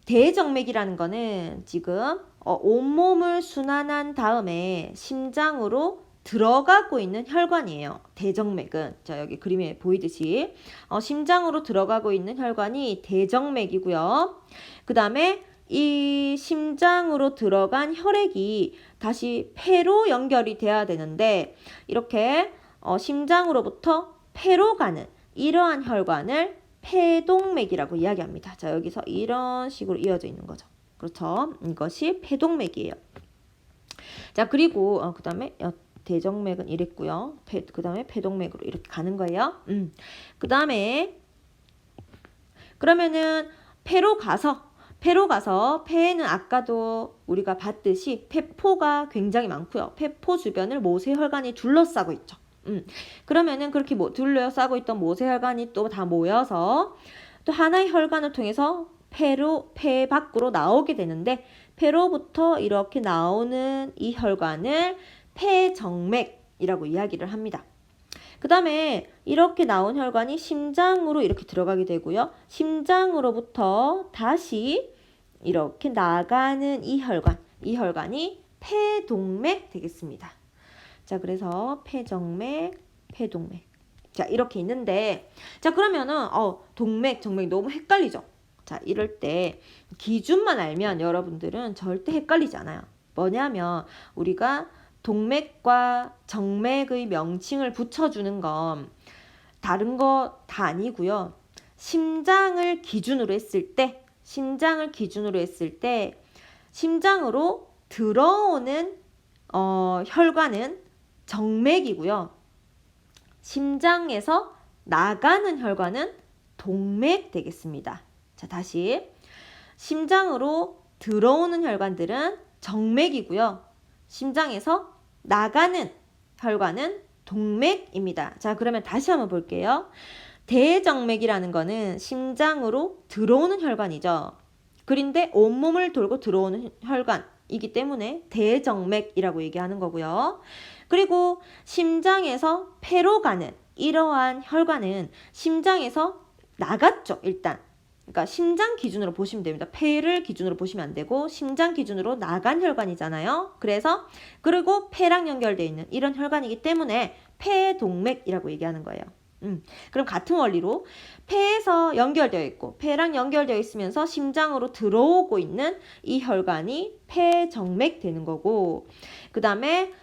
Speaker 1: 대정맥이라는 거는 지금 온몸을 순환한 다음에 심장으로 들어가고 있는 혈관이에요. 대정맥은. 자, 여기 그림에 보이듯이 심장으로 들어가고 있는 혈관이 대정맥이고요. 그 다음에 이 심장으로 들어간 혈액이 다시 폐로 연결이 돼야 되는데, 이렇게 심장으로부터 폐로 가는 이러한 혈관을 폐동맥이라고 이야기합니다. 자, 여기서 이런 식으로 이어져 있는 거죠. 그렇죠? 이것이 폐동맥이에요. 자, 그리고 그 다음에 대정맥은 이랬고요. 그 다음에 폐동맥으로 이렇게 가는 거예요. 그 다음에 그러면은 폐로 가서 폐에는 아까도 우리가 봤듯이 폐포가 굉장히 많고요. 폐포 주변을 모세혈관이 둘러싸고 있죠. 그러면은 그렇게 둘러싸고 있던 모세혈관이 또 다 모여서 또 하나의 혈관을 통해서 폐 밖으로 나오게 되는데 폐로부터 이렇게 나오는 이 혈관을 폐정맥이라고 이야기를 합니다. 그 다음에 이렇게 나온 혈관이 심장으로 이렇게 들어가게 되고요. 심장으로부터 다시 이렇게 나가는 이 혈관이 폐동맥 되겠습니다. 자, 그래서 폐정맥, 폐동맥. 자, 이렇게 있는데, 자, 그러면은, 동맥, 정맥 너무 헷갈리죠? 자, 이럴 때 기준만 알면 여러분들은 절대 헷갈리지 않아요. 뭐냐면, 우리가 동맥과 정맥의 명칭을 붙여주는 건 다른 거 다 아니고요. 심장을 기준으로 했을 때, 심장으로 들어오는 혈관은 정맥이고요. 심장에서 나가는 혈관은 동맥 되겠습니다. 자, 다시 심장으로 들어오는 혈관들은 정맥이고요. 심장에서 나가는 혈관은 동맥입니다. 자, 그러면 다시 한번 볼게요. 대정맥이라는 거는 심장으로 들어오는 혈관이죠. 그런데 온몸을 돌고 들어오는 혈관이기 때문에 대정맥이라고 얘기하는 거고요. 그리고 심장에서 폐로 가는 이러한 혈관은 심장에서 나갔죠, 일단. 그러니까 심장 기준으로 보시면 됩니다. 폐를 기준으로 보시면 안 되고 심장 기준으로 나간 혈관이잖아요. 그리고 폐랑 연결되어 있는 이런 혈관이기 때문에 폐동맥이라고 얘기하는 거예요. 그럼 같은 원리로 폐에서 연결되어 있고 폐랑 연결되어 있으면서 심장으로 들어오고 있는 이 혈관이 폐정맥 되는 거고, 그 다음에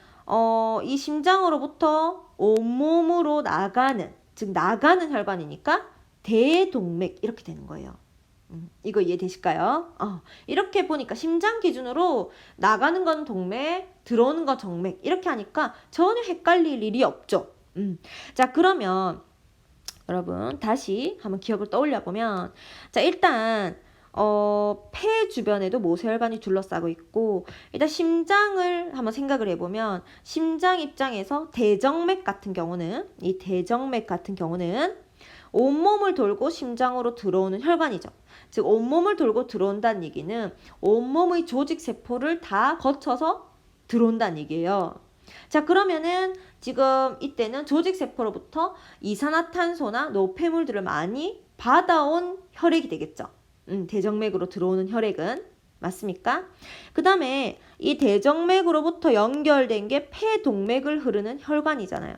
Speaker 1: 이 심장으로부터 온몸으로 나가는 혈관이니까 대동맥 이렇게 되는 거예요. 이거 이해되실까요? 이렇게 보니까 심장 기준으로 나가는 건 동맥, 들어오는 건 정맥 이렇게 하니까 전혀 헷갈릴 일이 없죠. 자, 그러면 여러분 다시 한번 기억을 떠올려 보면, 자, 일단 폐 주변에도 모세혈관이 둘러싸고 있고, 일단 심장을 한번 생각을 해보면 심장 입장에서 대정맥 같은 경우는 온몸을 돌고 심장으로 들어오는 혈관이죠. 즉 온몸을 돌고 들어온다는 얘기는 온몸의 조직세포를 다 거쳐서 들어온다는 얘기예요. 자, 그러면은 지금 이때는 조직세포로부터 이산화탄소나 노폐물들을 많이 받아온 혈액이 되겠죠. 대정맥으로 들어오는 혈액은. 맞습니까? 그 다음에 이 대정맥으로부터 연결된 게 폐동맥을 흐르는 혈관이잖아요.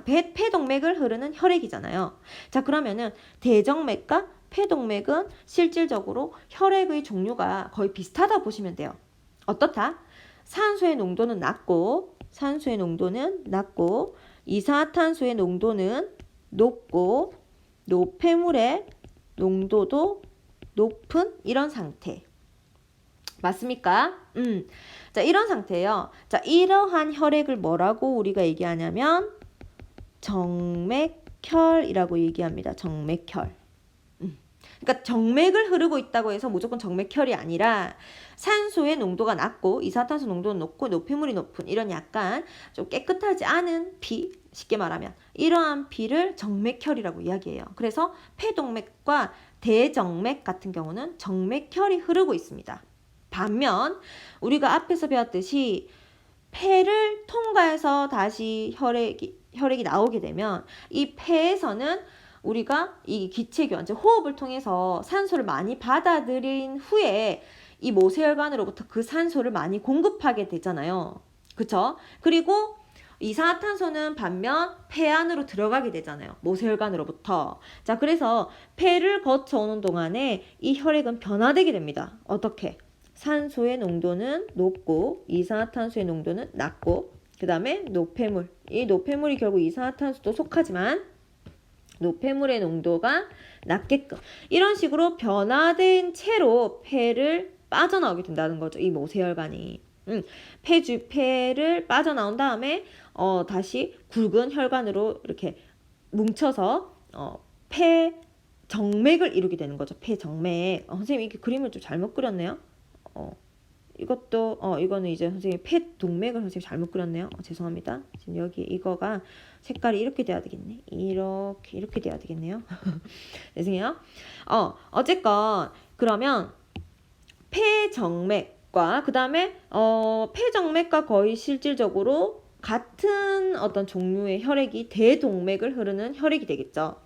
Speaker 1: 폐동맥을 흐르는 혈액이잖아요. 자, 그러면은 대정맥과 폐동맥은 실질적으로 혈액의 종류가 거의 비슷하다 보시면 돼요. 어떻다? 산소의 농도는 낮고 이산화탄소의 농도는 높고 노폐물의 농도도 높은 이런 상태. 맞습니까? 자, 이런 상태예요. 자, 이러한 혈액을 뭐라고 우리가 얘기하냐면 정맥혈이라고 얘기합니다. 정맥혈. 그러니까 정맥을 흐르고 있다고 해서 무조건 정맥혈이 아니라 산소의 농도가 낮고 이산화탄소 농도는 높고 노폐물이 높은 이런 약간 좀 깨끗하지 않은 피, 쉽게 말하면 이러한 피를 정맥혈이라고 이야기해요. 그래서 폐동맥과 대정맥 같은 경우는 정맥혈이 흐르고 있습니다. 반면 우리가 앞에서 배웠듯이 폐를 통과해서 다시 혈액이 나오게 되면 이 폐에서는 우리가 이 기체교환, 즉 호흡을 통해서 산소를 많이 받아들인 후에 이 모세혈관으로부터 그 산소를 많이 공급하게 되잖아요. 그쵸? 그리고 이산화탄소는 반면 폐 안으로 들어가게 되잖아요. 모세혈관으로부터. 자, 그래서 폐를 거쳐오는 동안에 이 혈액은 변화되게 됩니다. 어떻게? 산소의 농도는 높고 이산화탄소의 농도는 낮고, 그 다음에 노폐물. 이 노폐물이 결국 이산화탄소도 속하지만 노폐물의 농도가 낮게끔 이런 식으로 변화된 채로 폐를 빠져나오게 된다는 거죠. 이 모세혈관이. 폐를 빠져나온 다음에 다시 굵은 혈관으로 이렇게 뭉쳐서 폐정맥을 이루게 되는 거죠. 폐정맥. 선생님 이게 그림을 좀 잘못 그렸네요. 이것도 이거는 이제 선생님 폐동맥을 선생님 잘못 그렸네요. 죄송합니다. 지금 여기 이거가 색깔이 이렇게 돼야 되겠네. 이렇게 돼야 되겠네요. 죄송해요. 어쨌건 그러면 폐정맥과 그 다음에 폐정맥과 거의 실질적으로 같은 어떤 종류의 혈액이 대동맥을 흐르는 혈액이 되겠죠.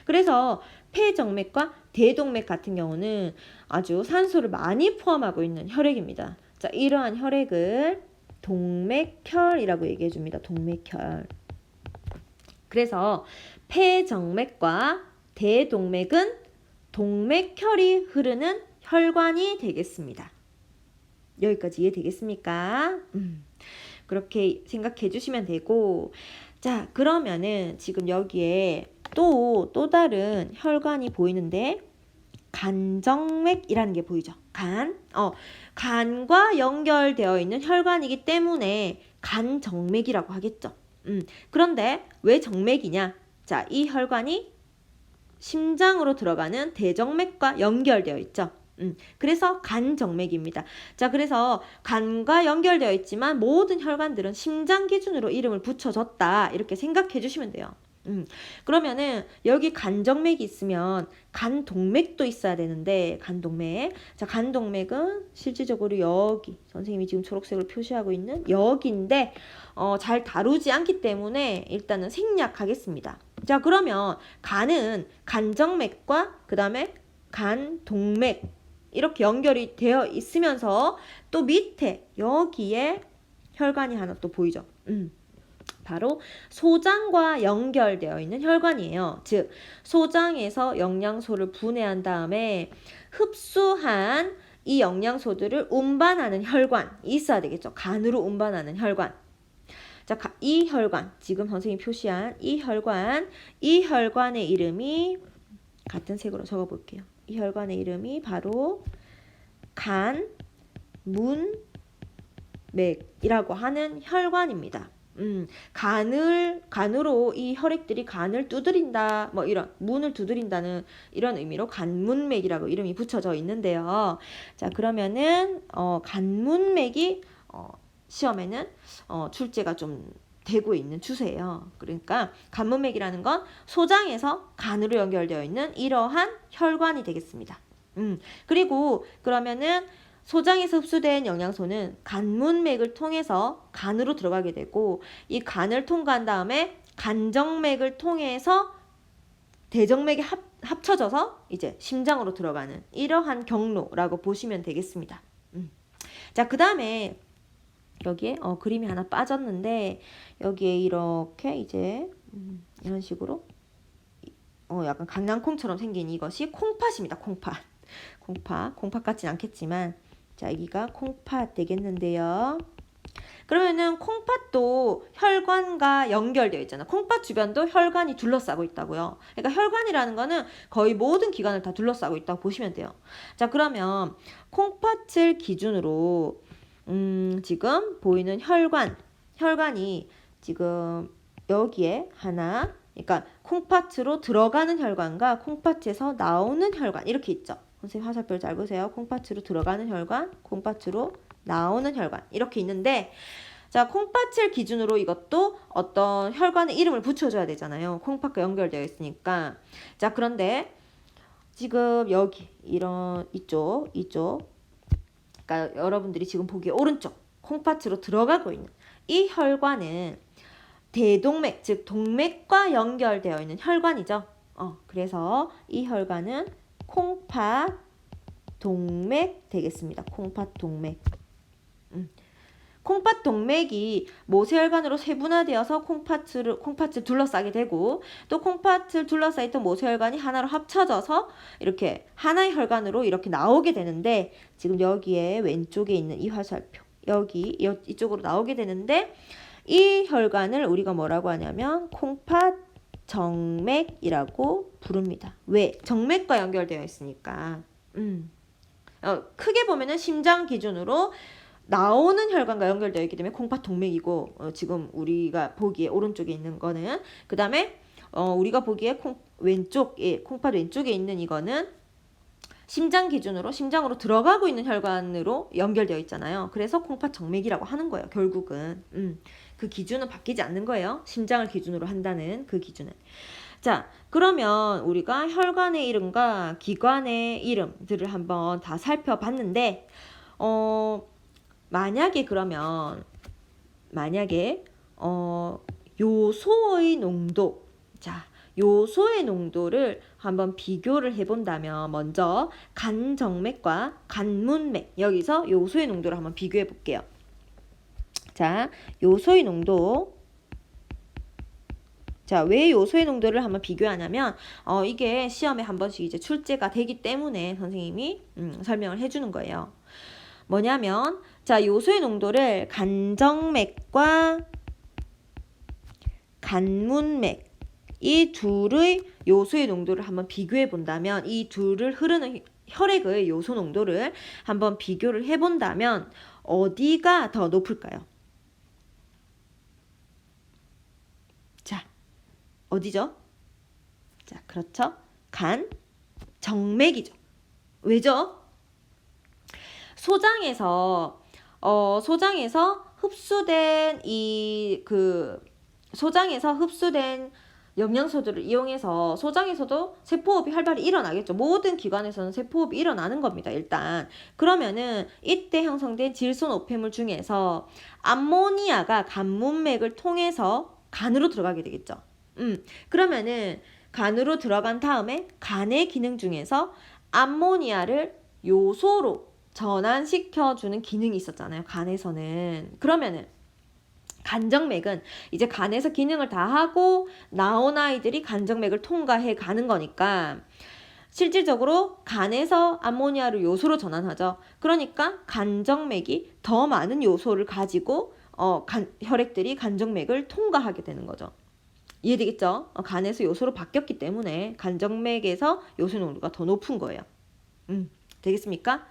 Speaker 1: 그래서 폐정맥과 대동맥 같은 경우는 아주 산소를 많이 포함하고 있는 혈액입니다. 자, 이러한 혈액을 동맥혈이라고 얘기해 줍니다. 동맥혈. 그래서 폐정맥과 대동맥은 동맥혈이 흐르는 혈관이 되겠습니다. 여기까지 이해되겠습니까? 그렇게 생각해 주시면 되고, 자, 그러면은 지금 여기에 또 다른 혈관이 보이는데 간정맥이라는 게 보이죠. 간과 연결되어 있는 혈관이기 때문에 간정맥이라고 하겠죠. 그런데 왜 정맥이냐? 자, 이 혈관이 심장으로 들어가는 대정맥과 연결되어 있죠. 그래서 간정맥입니다. 자, 그래서 간과 연결되어 있지만 모든 혈관들은 심장 기준으로 이름을 붙여줬다. 이렇게 생각해 주시면 돼요. 그러면은 여기 간정맥이 있으면 간동맥도 있어야 되는데 간동맥. 자, 간동맥은 실질적으로 여기 선생님이 지금 초록색으로 표시하고 있는 여기인데 잘 다루지 않기 때문에 일단은 생략하겠습니다. 자, 그러면 간은 간정맥과 그 다음에 간동맥 이렇게 연결이 되어 있으면서 또 밑에 여기에 혈관이 하나 또 보이죠. 바로 소장과 연결되어 있는 혈관이에요. 즉 소장에서 영양소를 분해한 다음에 흡수한 이 영양소들을 운반하는 혈관이 있어야 되겠죠. 간으로 운반하는 혈관. 자, 이 혈관, 지금 선생님이 표시한 이 혈관의 이름이 같은 색으로 적어볼게요. 이 혈관의 이름이 바로 간문맥이라고 하는 혈관입니다. 간으로 이 혈액들이 간을 두드린다, 뭐 이런 문을 두드린다는 이런 의미로 간문맥이라고 이름이 붙여져 있는데요. 자, 그러면은 간문맥이 시험에는 출제가 좀 되고 있는 추세예요. 그러니까 간문맥이라는 건 소장에서 간으로 연결되어 있는 이러한 혈관이 되겠습니다. 그리고 그러면은 소장에서 흡수된 영양소는 간문맥을 통해서 간으로 들어가게 되고 이 간을 통과한 다음에 간정맥을 통해서 대정맥에 합쳐져서 이제 심장으로 들어가는 이러한 경로라고 보시면 되겠습니다. 자, 그 다음에 여기에 그림이 하나 빠졌는데 여기에 이렇게 이제 이런 식으로 약간 강낭콩처럼 생긴 이것이 콩팥입니다. 콩팥 같진 않겠지만 자, 여기가 콩팥 되겠는데요. 그러면은 콩팥도 혈관과 연결되어 있잖아. 콩팥 주변도 혈관이 둘러싸고 있다고요. 그러니까 혈관이라는 거는 거의 모든 기관을 다 둘러싸고 있다고 보시면 돼요. 자, 그러면 콩팥을 기준으로 지금 보이는 혈관이 지금 여기에 하나, 그러니까 콩팥으로 들어가는 혈관과 콩팥에서 나오는 혈관 이렇게 있죠. 선생님 화살표 잘 보세요. 콩팥으로 들어가는 혈관, 콩팥으로 나오는 혈관 이렇게 있는데 자, 콩팥을 기준으로 이것도 어떤 혈관의 이름을 붙여줘야 되잖아요. 콩팥과 연결되어 있으니까. 자, 그런데 지금 여기 이런 이쪽 그러니까 여러분들이 지금 보기에 오른쪽 콩팥으로 들어가고 있는 이 혈관은 대동맥, 즉 동맥과 연결되어 있는 혈관이죠. 그래서 이 혈관은 콩팥 동맥 되겠습니다. 콩팥 동맥. 콩팥 동맥이 모세혈관으로 세분화되어서 콩팥을 둘러싸게 되고 또 콩팥을 둘러싸있던 모세혈관이 하나로 합쳐져서 이렇게 하나의 혈관으로 이렇게 나오게 되는데 지금 여기에 왼쪽에 있는 이 화살표 여기 이쪽으로 나오게 되는데 이 혈관을 우리가 뭐라고 하냐면 콩팥 정맥이라고 부릅니다. 왜? 정맥과 연결되어 있으니까. 크게 보면은 심장 기준으로 나오는 혈관과 연결되어 있기 때문에 콩팥 동맥이고 지금 우리가 보기에 오른쪽에 있는 거는 그 다음에 우리가 보기에 콩팥 왼쪽에 있는 이거는 심장 기준으로 심장으로 들어가고 있는 혈관으로 연결되어 있잖아요. 그래서 콩팥 정맥이라고 하는 거예요. 결국은 그 기준은 바뀌지 않는 거예요. 심장을 기준으로 한다는 그 기준은. 자, 그러면 우리가 혈관의 이름과 기관의 이름들을 한번 다 살펴봤는데 만약에 요소의 농도, 자, 요소의 농도를 한번 비교를 해본다면 먼저 간정맥과 간문맥, 여기서 요소의 농도를 한번 비교해 볼게요. 자, 요소의 농도. 자, 왜 요소의 농도를 한번 비교하냐면 이게 시험에 한 번씩 이제 출제가 되기 때문에 선생님이 설명을 해주는 거예요. 뭐냐면 자, 요소의 농도를 간정맥과 간문맥, 이 둘의 요소의 농도를 한번 비교해 본다면, 이 둘을 흐르는 혈액의 요소 농도를 한번 비교를 해 본다면 어디가 더 높을까요? 자, 어디죠? 자, 그렇죠. 간정맥이죠. 왜죠? 소장에서 흡수된 영양소들을 이용해서 소장에서도 세포호흡이 활발히 일어나겠죠. 모든 기관에서는 세포호흡이 일어나는 겁니다. 일단 그러면은 이때 형성된 질소 노폐물 중에서 암모니아가 간문맥을 통해서 간으로 들어가게 되겠죠. 그러면은 간으로 들어간 다음에 간의 기능 중에서 암모니아를 요소로 전환시켜주는 기능이 있었잖아요. 간에서는. 그러면은 간정맥은 이제 간에서 기능을 다 하고 나온 아이들이 간정맥을 통과해 가는 거니까 실질적으로 간에서 암모니아를 요소로 전환하죠. 그러니까 간정맥이 더 많은 요소를 가지고 혈액들이 간정맥을 통과하게 되는 거죠. 이해되겠죠? 간에서 요소로 바뀌었기 때문에 간정맥에서 요소 농도가 더 높은 거예요. 되겠습니까?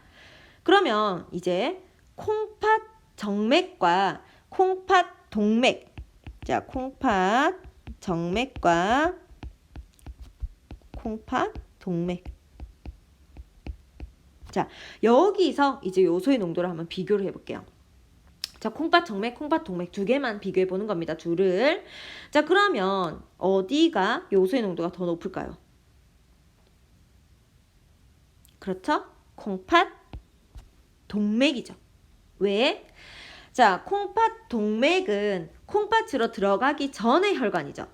Speaker 1: 그러면 이제 콩팥 정맥과 콩팥 동맥. 자, 콩팥 정맥과 콩팥 동맥. 자, 여기서 이제 요소의 농도를 한번 비교를 해볼게요. 자, 콩팥 정맥, 콩팥 동맥 두 개만 비교해 보는 겁니다. 둘을. 자, 그러면 어디가 요소의 농도가 더 높을까요? 그렇죠? 콩팥 동맥이죠. 왜? 자, 콩팥 동맥은 콩팥으로 들어가기 전의 혈관이죠.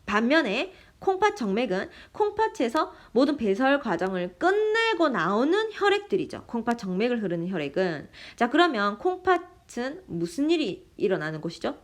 Speaker 1: 반면에 콩팥 정맥은 콩팥에서 모든 배설 과정을 끝내고 나오는 혈액들이죠. 콩팥 정맥을 흐르는 혈액은. 자, 그러면 콩팥은 무슨 일이 일어나는 곳이죠?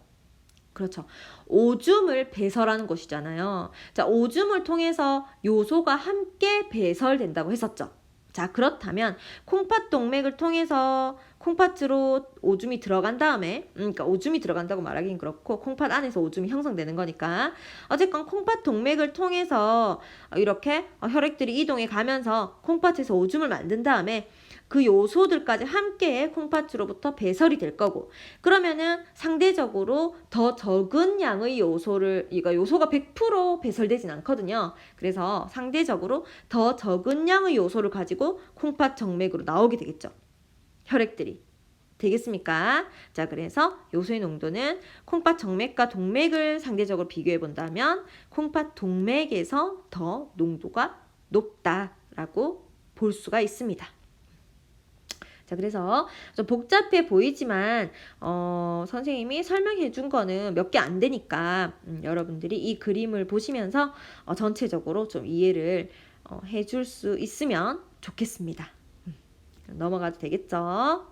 Speaker 1: 그렇죠. 오줌을 배설하는 곳이잖아요. 자, 오줌을 통해서 요소가 함께 배설된다고 했었죠. 자, 그렇다면 콩팥 동맥을 통해서 콩팥으로 오줌이 들어간 다음에 그러니까 오줌이 들어간다고 말하긴 그렇고 콩팥 안에서 오줌이 형성되는 거니까 어쨌건 콩팥 동맥을 통해서 이렇게 혈액들이 이동해 가면서 콩팥에서 오줌을 만든 다음에 그 요소들까지 함께 콩팥으로부터 배설이 될 거고, 그러면은 상대적으로 더 적은 양의 요소가 100% 배설되진 않거든요. 그래서 상대적으로 더 적은 양의 요소를 가지고 콩팥 정맥으로 나오게 되겠죠. 혈액들이. 되겠습니까? 자, 그래서 요소의 농도는 콩팥 정맥과 동맥을 상대적으로 비교해 본다면 콩팥 동맥에서 더 농도가 높다라고 볼 수가 있습니다. 자, 그래서 좀 복잡해 보이지만 선생님이 설명해 준 거는 몇 개 안 되니까 여러분들이 이 그림을 보시면서 전체적으로 좀 이해를 해줄 수 있으면 좋겠습니다. 넘어가도 되겠죠?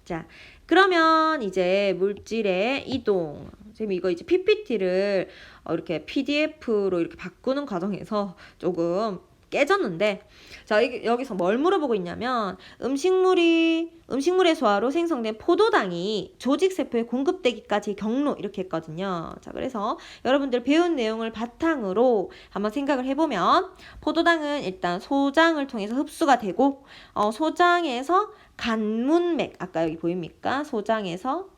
Speaker 1: 자, 그러면 이제 물질의 이동. 선생님 이거 이제 PPT를 이렇게 PDF로 이렇게 바꾸는 과정에서 조금 깨졌는데, 자, 여기서 뭘 물어보고 있냐면, 음식물의 소화로 생성된 포도당이 조직세포에 공급되기까지의 경로, 이렇게 했거든요. 자, 그래서 여러분들 배운 내용을 바탕으로 한번 생각을 해보면, 포도당은 일단 소장을 통해서 흡수가 되고, 소장에서 간문맥, 아까 여기 보입니까? 소장에서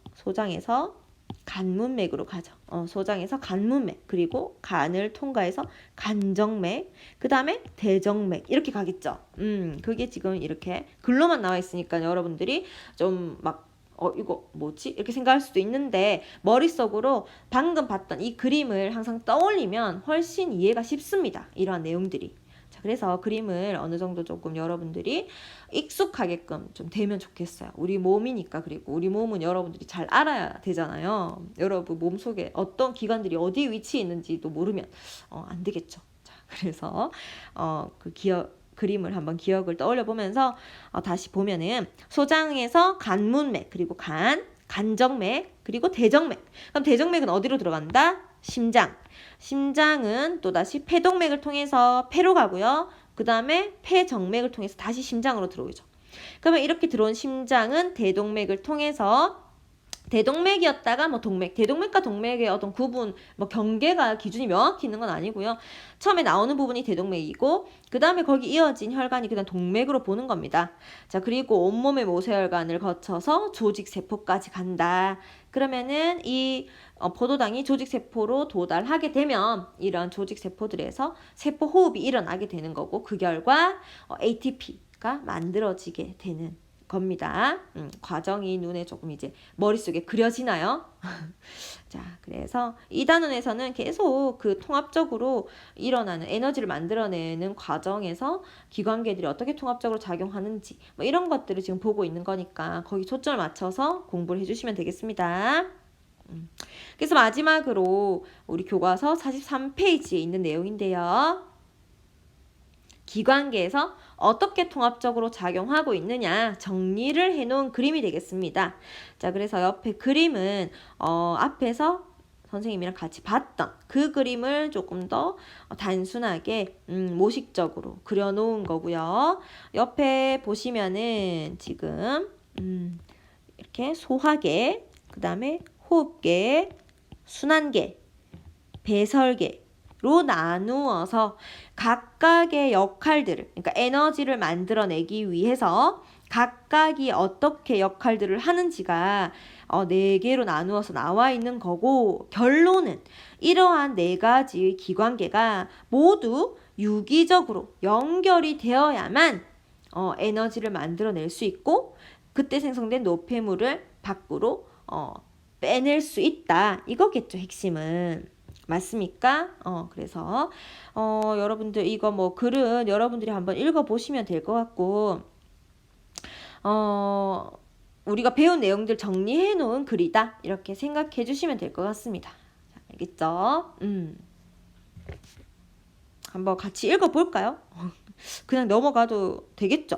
Speaker 1: 간문맥으로 가죠. 소장에서 간문맥, 그리고 간을 통과해서 간정맥, 그 다음에 대정맥, 이렇게 가겠죠. 그게 지금 이렇게 글로만 나와 있으니까 여러분들이 좀 막 이거 뭐지? 이렇게 생각할 수도 있는데, 머릿속으로 방금 봤던 이 그림을 항상 떠올리면 훨씬 이해가 쉽습니다. 이러한 내용들이. 자, 그래서 그림을 어느 정도 조금 여러분들이 익숙하게끔 좀 되면 좋겠어요. 우리 몸이니까. 그리고 우리 몸은 여러분들이 잘 알아야 되잖아요. 여러분 몸속에 어떤 기관들이 어디 위치에 있는지도 모르면 안 되겠죠. 자, 그래서 그림을 한번 기억을 떠올려 보면서 다시 보면은 소장에서 간문맥, 그리고 간정맥, 그리고 대정맥. 그럼 대정맥은 어디로 들어간다? 심장. 심장은 또다시 폐동맥을 통해서 폐로 가고요. 그 다음에 폐정맥을 통해서 다시 심장으로 들어오죠. 그러면 이렇게 들어온 심장은 대동맥을 통해서, 대동맥이었다가 대동맥과 동맥의 어떤 구분, 경계가 기준이 명확히 있는 건 아니고요. 처음에 나오는 부분이 대동맥이고, 그 다음에 거기 이어진 혈관이 그냥 동맥으로 보는 겁니다. 자, 그리고 온몸의 모세혈관을 거쳐서 조직세포까지 간다. 그러면은 이 포도당이 조직세포로 도달하게 되면 이런 조직세포들에서 세포호흡이 일어나게 되는 거고, 그 결과 ATP가 만들어지게 되는 겁니다. 과정이 눈에 조금 이제 머릿속에 그려지나요? 자, 그래서 이 단원에서는 계속 그 통합적으로 일어나는 에너지를 만들어내는 과정에서 기관계들이 어떻게 통합적으로 작용하는지 이런 것들을 지금 보고 있는 거니까 거기 초점을 맞춰서 공부를 해주시면 되겠습니다. 그래서 마지막으로 우리 교과서 43페이지에 있는 내용인데요. 기관계에서 어떻게 통합적으로 작용하고 있느냐 정리를 해놓은 그림이 되겠습니다. 자, 그래서 옆에 그림은 앞에서 선생님이랑 같이 봤던 그 그림을 조금 더 단순하게 모식적으로 그려놓은 거고요. 옆에 보시면은 지금 이렇게 소화계, 그 다음에 호흡계, 순환계, 배설계로 나누어서 각각의 역할들을, 그러니까 에너지를 만들어내기 위해서 각각이 어떻게 역할들을 하는지가 4개로 나누어서 나와 있는 거고, 결론은 이러한 4가지의 기관계가 모두 유기적으로 연결이 되어야만 에너지를 만들어낼 수 있고, 그때 생성된 노폐물을 밖으로 빼낼 수 있다. 이거겠죠, 핵심은. 맞습니까? 그래서 여러분들 이거 글은 여러분들이 한번 읽어보시면 될 것 같고, 우리가 배운 내용들 정리해 놓은 글이다. 이렇게 생각해 주시면 될 것 같습니다. 자, 알겠죠? 한번 같이 읽어볼까요? 그냥 넘어가도 되겠죠?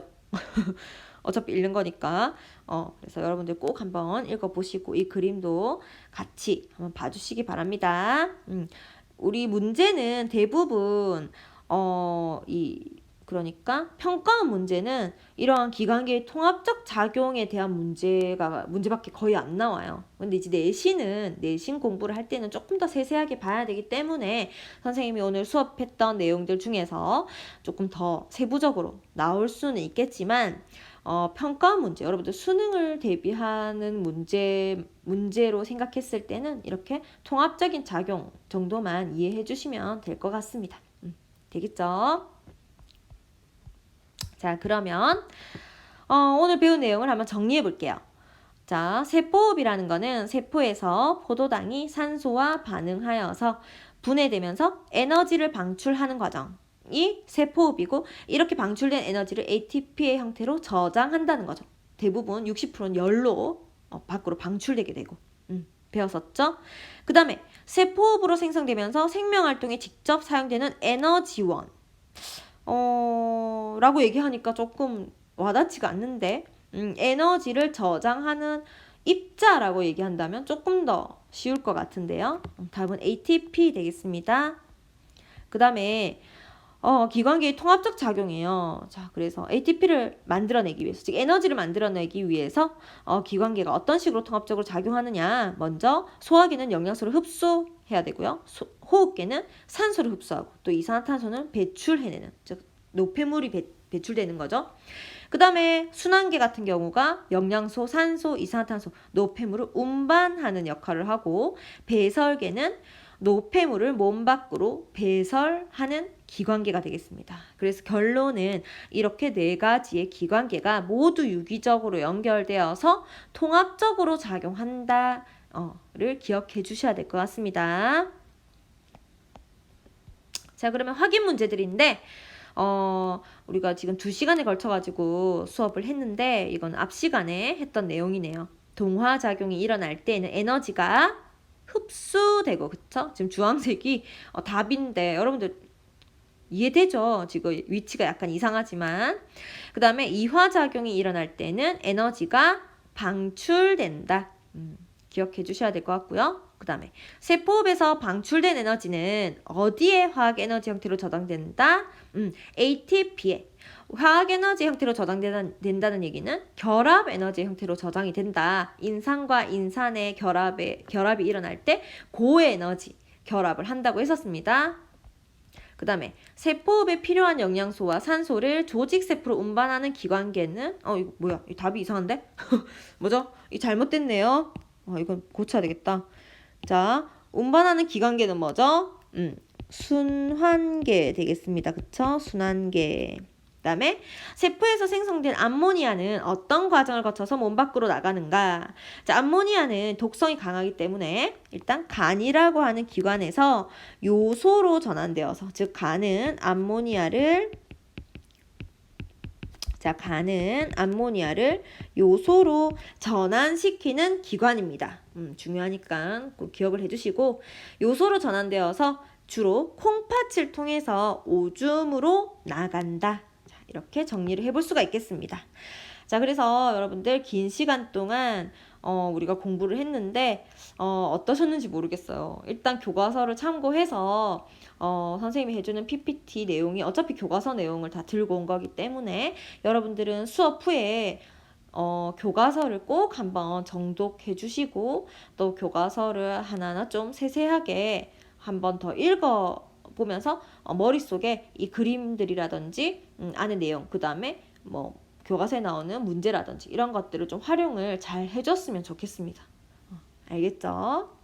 Speaker 1: 어차피 읽는 거니까. 그래서 여러분들 꼭 한번 읽어보시고 이 그림도 같이 한번 봐주시기 바랍니다. 우리 문제는 대부분 그러니까 평가원 문제는 이러한 기관계의 통합적 작용에 대한 문제밖에 거의 안 나와요. 근데 이제 내신 공부를 할 때는 조금 더 세세하게 봐야 되기 때문에 선생님이 오늘 수업했던 내용들 중에서 조금 더 세부적으로 나올 수는 있겠지만, 평가 문제, 여러분들 수능을 대비하는 문제로 생각했을 때는 이렇게 통합적인 작용 정도만 이해해 주시면 될 것 같습니다. 되겠죠? 자, 그러면 오늘 배운 내용을 한번 정리해 볼게요. 자, 세포호흡이라는 거는 세포에서 포도당이 산소와 반응하여서 분해되면서 에너지를 방출하는 과정이 세포호흡이고, 이렇게 방출된 에너지를 ATP의 형태로 저장한다는 거죠. 대부분 60%는 열로 밖으로 방출되게 되고. 배웠었죠? 그 다음에 세포호흡으로 생성되면서 생명활동에 직접 사용되는 에너지원 라고 얘기하니까 조금 와닿지가 않는데, 에너지를 저장하는 입자라고 얘기한다면 조금 더 쉬울 것 같은데요. 답은 ATP 되겠습니다. 그 다음에 기관계의 통합적 작용이에요. 자, 그래서 ATP를 만들어내기 위해서, 즉 에너지를 만들어내기 위해서 기관계가 어떤 식으로 통합적으로 작용하느냐. 먼저 소화기는 영양소를 흡수해야 되고요. 호흡계는 산소를 흡수하고 또 이산화탄소는 배출해내는, 즉 노폐물이 배출되는 거죠. 그 다음에 순환계 같은 경우가 영양소, 산소, 이산화탄소, 노폐물을 운반하는 역할을 하고, 배설계는 노폐물을 몸 밖으로 배설하는 기관계가 되겠습니다. 그래서 결론은 이렇게 네 가지의 기관계가 모두 유기적으로 연결되어서 통합적으로 작용한다를 기억해 주셔야 될 것 같습니다. 자, 그러면 확인 문제들인데 우리가 지금 2시간에 걸쳐가지고 수업을 했는데 이건 앞 시간에 했던 내용이네요. 동화작용이 일어날 때에는 에너지가 흡수되고, 그쵸? 지금 주황색이 답인데 여러분들 이해되죠? 지금 위치가 약간 이상하지만. 그 다음에 이화작용이 일어날 때는 에너지가 방출된다. 기억해 주셔야 될 것 같고요. 그 다음에 세포흡에서 방출된 에너지는 어디에 화학에너지 형태로 저장된다? ATP에. 화학에너지 형태로 저장된다는 얘기는 결합에너지 형태로 저장이 된다. 인산과 인산의 결합이 일어날 때 고에너지 결합을 한다고 했었습니다. 그 다음에 세포흡에 필요한 영양소와 산소를 조직세포로 운반하는 기관계는 이거 뭐야? 이 답이 이상한데? 뭐죠? 이 잘못됐네요. 이건 고쳐야 되겠다. 자, 운반하는 기관계는 뭐죠? 순환계 되겠습니다. 그쵸? 순환계. 그 다음에 세포에서 생성된 암모니아는 어떤 과정을 거쳐서 몸 밖으로 나가는가? 자, 암모니아는 독성이 강하기 때문에 일단 간이라고 하는 기관에서 요소로 전환되어서, 즉 간은 암모니아를 요소로 전환시키는 기관입니다. 중요하니까 꼭 기억을 해주시고, 요소로 전환되어서 주로 콩팥을 통해서 오줌으로 나간다. 자, 이렇게 정리를 해볼 수가 있겠습니다. 자, 그래서 여러분들 긴 시간 동안 우리가 공부를 했는데 어떠셨는지 모르겠어요. 일단 교과서를 참고해서 선생님이 해주는 PPT 내용이 어차피 교과서 내용을 다 들고 온 거기 때문에 여러분들은 수업 후에 교과서를 꼭 한번 정독해 주시고, 또 교과서를 하나하나 좀 세세하게 한번 더 읽어보면서 머릿속에 이 그림들이라든지 안의 내용, 그 다음에 뭐 교과서에 나오는 문제라든지 이런 것들을 좀 활용을 잘 해줬으면 좋겠습니다. 알겠죠?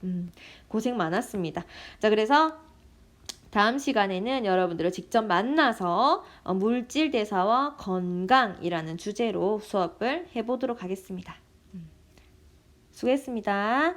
Speaker 1: 고생 많았습니다. 자, 그래서 다음 시간에는 여러분들을 직접 만나서 물질 대사와 건강이라는 주제로 수업을 해보도록 하겠습니다. 수고했습니다.